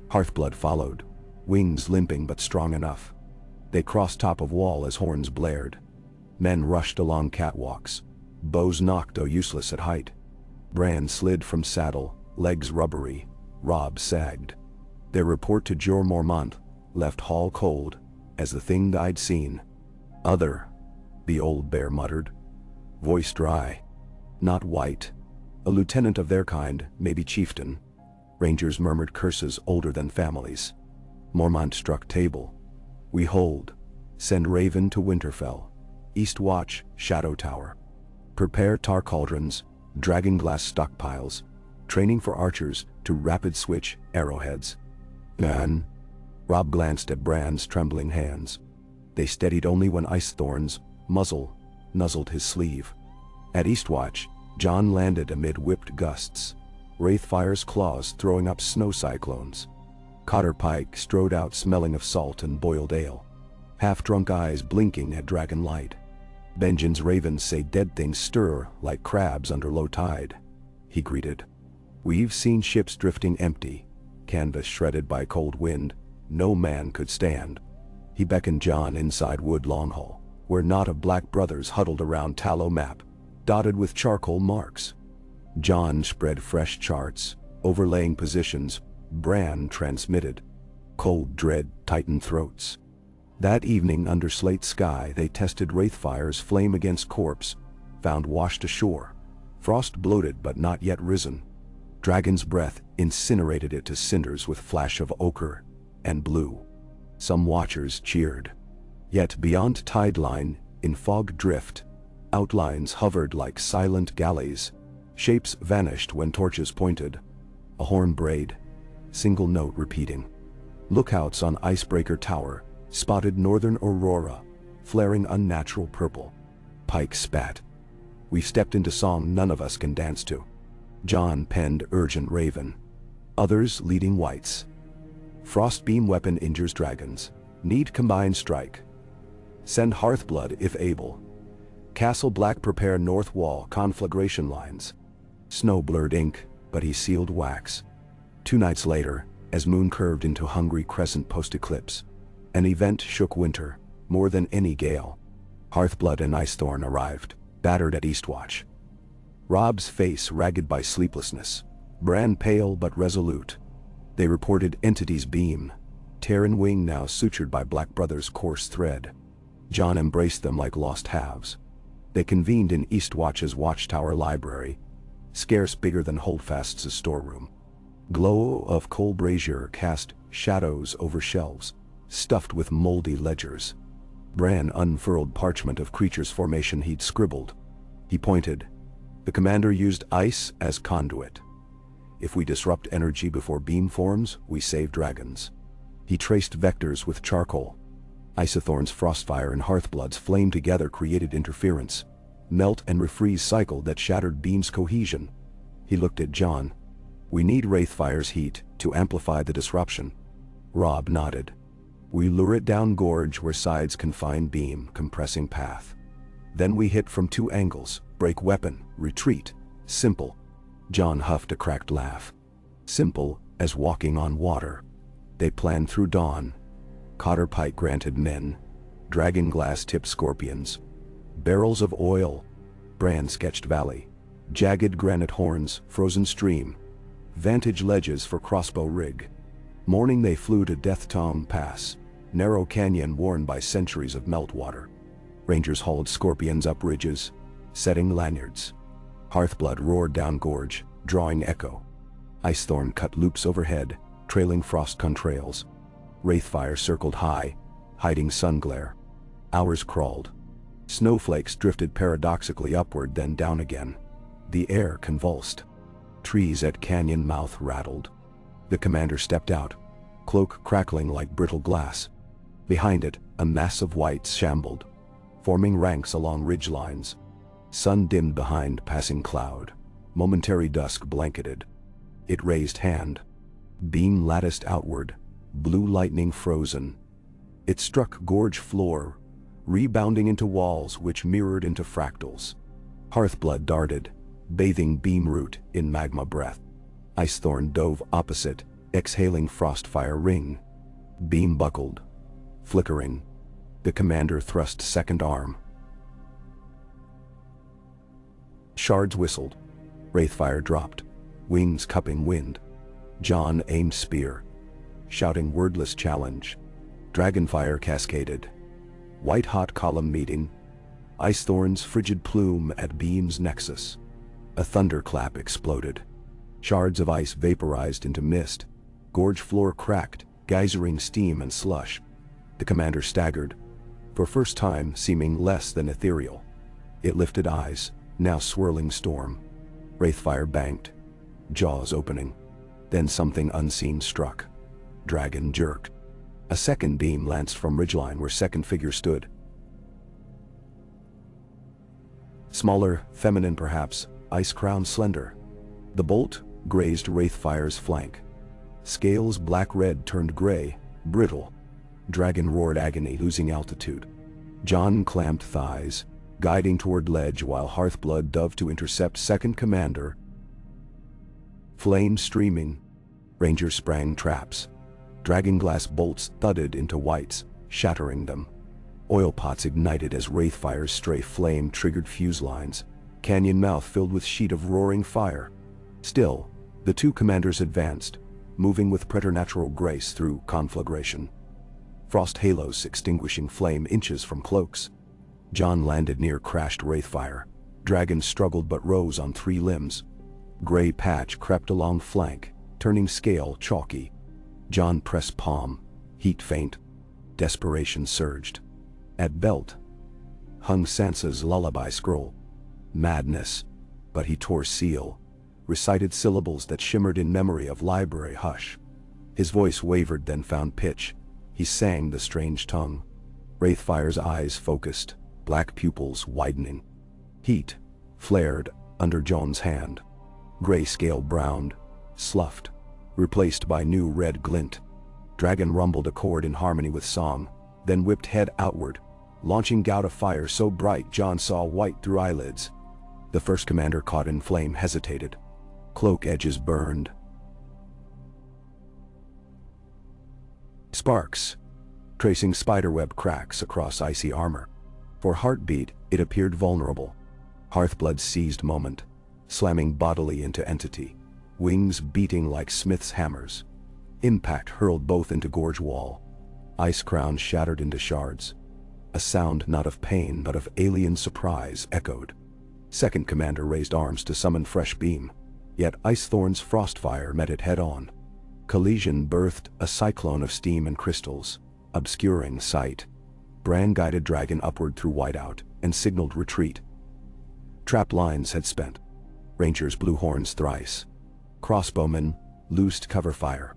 Hearthblood followed, wings limping but strong enough. They crossed top of wall as horns blared. Men rushed along catwalks, bows knocked though useless at height. Bran slid from saddle, legs rubbery. Robb sagged. Their report to Jor Mormont left Hall cold, as the thing I'd seen. Other, the old bear muttered, voice dry. Not white. A lieutenant of their kind, maybe chieftain. Rangers murmured curses older than families. Mormont struck table. We hold. Send Raven to Winterfell. East Watch, Shadow Tower. Prepare tar cauldrons, dragonglass stockpiles. Training for archers to rapid switch arrowheads. Ban. Robb glanced at Bran's trembling hands. They steadied only when Icethorn's muzzle nuzzled his sleeve. At Eastwatch, Jon landed amid whipped gusts, Wraithfire's claws throwing up snow cyclones. Cotter Pike strode out smelling of salt and boiled ale, half-drunk eyes blinking at dragon light. Benjen's ravens say dead things stir like crabs under low tide, he greeted. We've seen ships drifting empty, canvas shredded by cold wind, no man could stand. He beckoned Jon inside Wood Longhall, where knot of black brothers huddled around tallow map, dotted with charcoal marks. Jon spread fresh charts, overlaying positions. Bran transmitted. Cold dread tightened throats. That evening under slate sky they tested Wraithfire's flame against corpse, found washed ashore. Frost bloated but not yet risen. Dragon's breath incinerated it to cinders with flash of ochre and blue. Some watchers cheered. Yet beyond tide line, in fog drift, outlines hovered like silent galleys. Shapes vanished when torches pointed. A horn braid, single note repeating. Lookouts on Icebreaker Tower spotted northern aurora, flaring unnatural purple. Pike spat. We've stepped into song none of us can dance to. Jon penned urgent raven. Others leading whites. Frostbeam weapon injures dragons. Need combined strike. Send Hearthblood if able. Castle Black prepare north wall conflagration lines. Snow blurred ink, but he sealed wax. 2 nights later, as moon curved into hungry crescent post-eclipse, an event shook winter, more than any gale. Hearthblood and Icethorn arrived, battered at Eastwatch. Robb's face ragged by sleeplessness, Bran pale but resolute. They reported entity's beam, Terran wing now sutured by Black Brother's coarse thread. Jon embraced them like lost halves. They convened in Eastwatch's watchtower library, scarce bigger than Holdfast's storeroom. Glow of coal brazier cast shadows over shelves, stuffed with moldy ledgers. Bran unfurled parchment of creatures' formation he'd scribbled. He pointed. The commander used ice as conduit. If we disrupt energy before beam forms, we save dragons. He traced vectors with charcoal. Icethorn's frostfire and Hearthblood's flame together created interference, melt and refreeze cycle that shattered beam's cohesion. He looked at Jon. We need Wraithfire's heat to amplify the disruption. Robb nodded. We lure it down gorge where sides confine beam, compressing path. Then we hit from 2 angles, break weapon, retreat. Simple. Jon huffed a cracked laugh. Simple as walking on water. They planned through dawn. Cotter Pike granted men. Dragonglass-tipped scorpions. Barrels of oil. Bran sketched valley. Jagged granite horns, frozen stream. Vantage ledges for crossbow rig. Morning they flew to Death Tom Pass, narrow canyon worn by centuries of meltwater. Rangers hauled scorpions up ridges, setting lanyards. Hearthblood roared down gorge, drawing echo. Icethorn cut loops overhead, trailing frost contrails. Wraithfire circled high, hiding sun glare. Hours crawled. Snowflakes drifted paradoxically upward then down again. The air convulsed. Trees at canyon mouth rattled. The commander stepped out, cloak crackling like brittle glass. Behind it, a mass of whites shambled, forming ranks along ridge lines. Sun dimmed behind passing cloud. Momentary dusk blanketed. It raised hand. Beam latticed outward, blue lightning frozen. It struck gorge floor, rebounding into walls which mirrored into fractals. Hearthblood darted, bathing beam root in magma breath. Icethorn dove opposite, exhaling frostfire ring. Beam buckled, flickering. The commander thrust second arm. Shards whistled. Wraithfire dropped, wings cupping wind. Jon aimed spear, shouting wordless challenge. Dragonfire cascaded. White-hot column meeting. Icethorn's frigid plume at beam's nexus. A thunderclap exploded. Shards of ice vaporized into mist. Gorge floor cracked, geysering steam and slush. The commander staggered, for first time seeming less than ethereal. It lifted eyes, now swirling storm. Wraithfire banked, jaws opening. Then something unseen struck. Dragon jerked. A second beam lanced from ridgeline where second figure stood. Smaller, feminine perhaps, ice-crowned slender. The bolt grazed Wraithfire's flank. Scales black-red turned gray, brittle. Dragon roared agony, losing altitude. Jon clamped thighs, guiding toward ledge while Hearthblood dove to intercept second commander. Flame streaming. Ranger sprang traps. Dragonglass bolts thudded into whites, shattering them. Oil pots ignited as Wraithfire's stray flame triggered fuse lines. Canyon mouth filled with sheet of roaring fire. Still, the two commanders advanced, moving with preternatural grace through conflagration. Frost halos extinguishing flame inches from cloaks. Jon landed near crashed Wraithfire. Dragon struggled but rose on three limbs. Gray patch crept along flank, turning scale chalky. Jon pressed palm, heat faint. Desperation surged. At belt hung Sansa's lullaby scroll. Madness, but he tore seal, recited syllables that shimmered in memory of library hush. His voice wavered then found pitch. He sang the strange tongue. Wraithfire's eyes focused, black pupils widening. Heat flared under Jon's hand. Grayscale browned, sloughed, replaced by new red glint. Dragon rumbled a chord in harmony with song, then whipped head outward, launching gout of fire so bright Jon saw white through eyelids. The first commander caught in flame hesitated. Cloak edges burned. Sparks, tracing spiderweb cracks across icy armor. For heartbeat, it appeared vulnerable. Hearthblood seized moment, slamming bodily into entity, wings beating like smith's hammers. Impact hurled both into gorge wall. Ice crown shattered into shards. A sound not of pain but of alien surprise echoed. Second commander raised arms to summon fresh beam, yet Icethorn's frostfire met it head-on. Collision birthed a cyclone of steam and crystals, obscuring sight. Bran guided Dragon upward through whiteout and signaled retreat. Trap lines had spent. Rangers blew horns thrice. Crossbowmen loosed cover fire.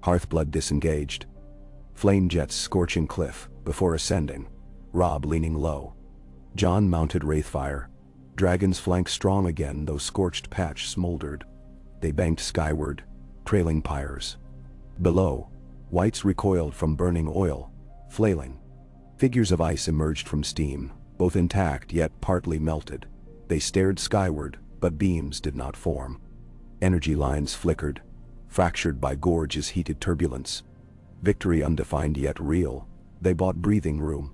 Hearthblood disengaged. Flame jets scorching cliff before ascending. Robb leaning low. Jon mounted Wraithfire. Dragon's flank strong again though scorched patch smoldered. They banked skyward, trailing pyres. Below, whites recoiled from burning oil, flailing. Figures of ice emerged from steam, both intact yet partly melted. They stared skyward, but beams did not form. Energy lines flickered, fractured by gorge's heated turbulence. Victory undefined yet real, they bought breathing room.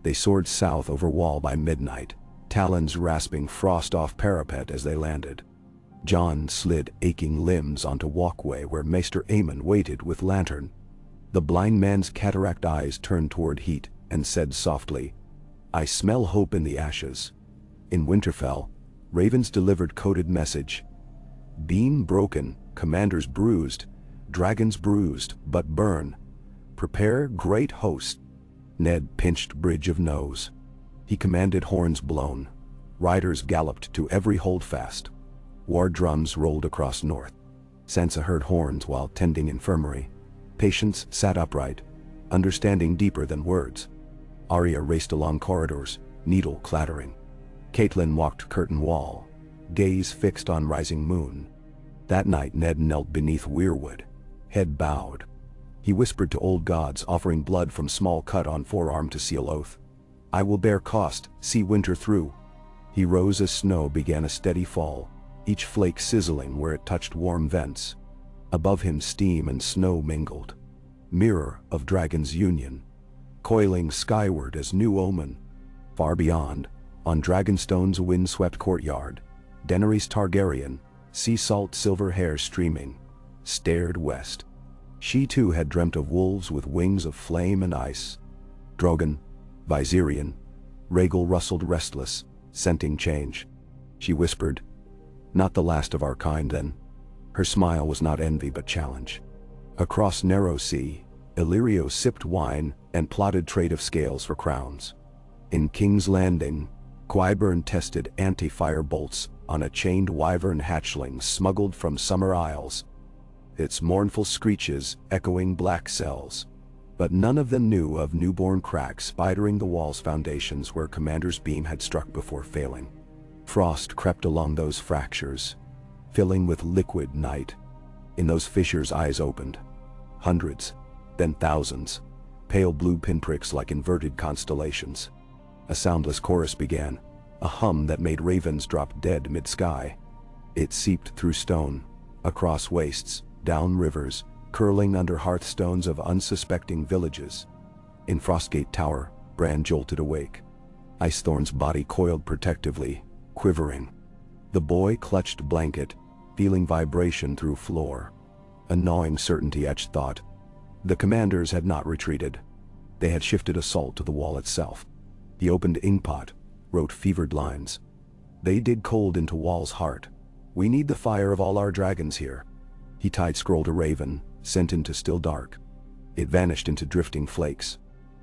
They soared south over wall by midnight, talons rasping frost off parapet as they landed. Jon slid aching limbs onto walkway where Maester Aemon waited with lantern. The blind man's cataract eyes turned toward heat and said softly, "I smell hope in the ashes." In Winterfell, ravens delivered coded message. Beam broken, commanders bruised, dragons bruised, but burn. Prepare great host. Ned pinched bridge of nose. He commanded horns blown. Riders galloped to every holdfast. War drums rolled across north. Sansa heard horns while tending infirmary. Patience sat upright, understanding deeper than words. Arya raced along corridors, needle clattering. Catelyn walked curtain wall, gaze fixed on rising moon. That night Ned knelt beneath weirwood, head bowed. He whispered to old gods, offering blood from small cut on forearm to seal oath. I will bear cost, see winter through. He rose as snow began a steady fall, each flake sizzling where it touched warm vents. Above him steam and snow mingled. Mirror of dragon's union, coiling skyward as new omen. Far beyond, on Dragonstone's wind-swept courtyard, Daenerys Targaryen, sea salt silver hair streaming, stared west. She too had dreamt of wolves with wings of flame and ice. Drogon, Viserion, Rhaegal rustled restless, scenting change. She whispered, not the last of our kind then. Her smile was not envy but challenge. Across narrow sea, Illyrio sipped wine and plotted trade of scales for crowns. In King's Landing, Qyburn tested anti-fire bolts on a chained wyvern hatchling smuggled from summer isles. Its mournful screeches echoing black cells. But none of them knew of newborn cracks spidering the wall's foundations where Commander's beam had struck before failing. Frost crept along those fractures, filling with liquid night. In those fissures eyes opened. Hundreds, then thousands, pale blue pinpricks like inverted constellations. A soundless chorus began, a hum that made ravens drop dead mid-sky. It seeped through stone, across wastes, down rivers, curling under hearthstones of unsuspecting villages. In Frostgate Tower, Bran jolted awake. Icethorn's body coiled protectively, quivering. The boy clutched blanket, feeling vibration through floor. A gnawing certainty etched thought. The commanders had not retreated. They had shifted assault to the wall itself. He opened inkpot, wrote fevered lines. They dig cold into wall's heart. We need the fire of all our dragons here. He tied scroll to raven, sent into still dark. It vanished into drifting flakes.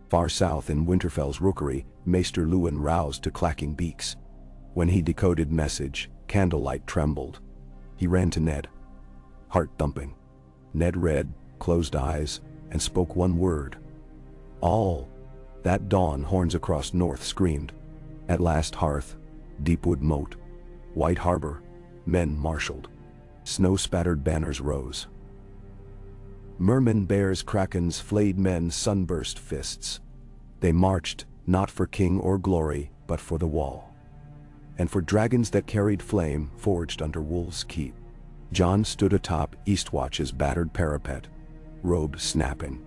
Far south in Winterfell's rookery, Maester Luwin roused to clacking beaks. When he decoded message, candlelight trembled. He ran to Ned. Heart thumping. Ned read, closed eyes, and spoke one word. All. That dawn horns across north screamed. At last hearth, deepwood moat, white harbor, men marshaled. Snow-spattered banners rose. Mermen, bears, krakens, flayed men, sunburst fists. They marched, not for king or glory, but for the wall. And for dragons that carried flame forged under wolves' keep. Jon stood atop Eastwatch's battered parapet, robe snapping.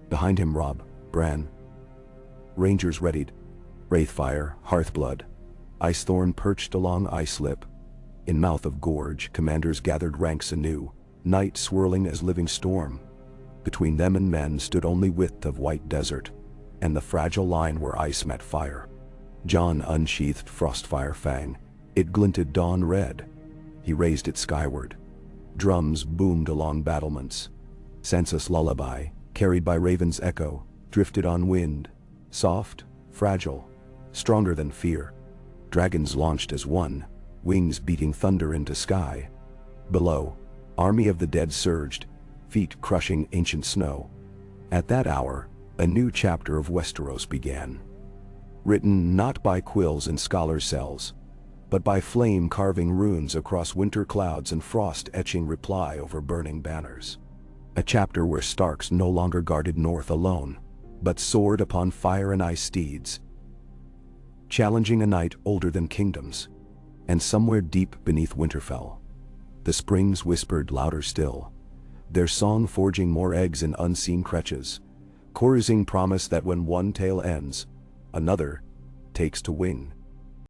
Behind him Robb, Bran. Rangers readied. Wraithfire, Hearthblood. Icethorn perched along Icelip. In mouth of gorge, commanders gathered ranks anew, night swirling as living storm. Between them and men stood only width of white desert, and the fragile line where ice met fire. Jon unsheathed Frostfire fang. It glinted dawn red. He raised it skyward. Drums boomed along battlements. Sansa's lullaby, carried by raven's echo, drifted on wind. Soft, fragile, stronger than fear. Dragons launched as one, wings beating thunder into sky. Below, army of the dead surged, feet crushing ancient snow. At that hour, a new chapter of Westeros began. Written not by quills in scholar cells, but by flame carving runes across winter clouds and frost etching reply over burning banners. A chapter where Starks no longer guarded north alone, but soared upon fire and ice steeds, challenging a night older than kingdoms. And somewhere deep beneath Winterfell, the springs whispered louder still, their song forging more eggs in unseen crutches, chorusing promise that when one tale ends, another takes to wing.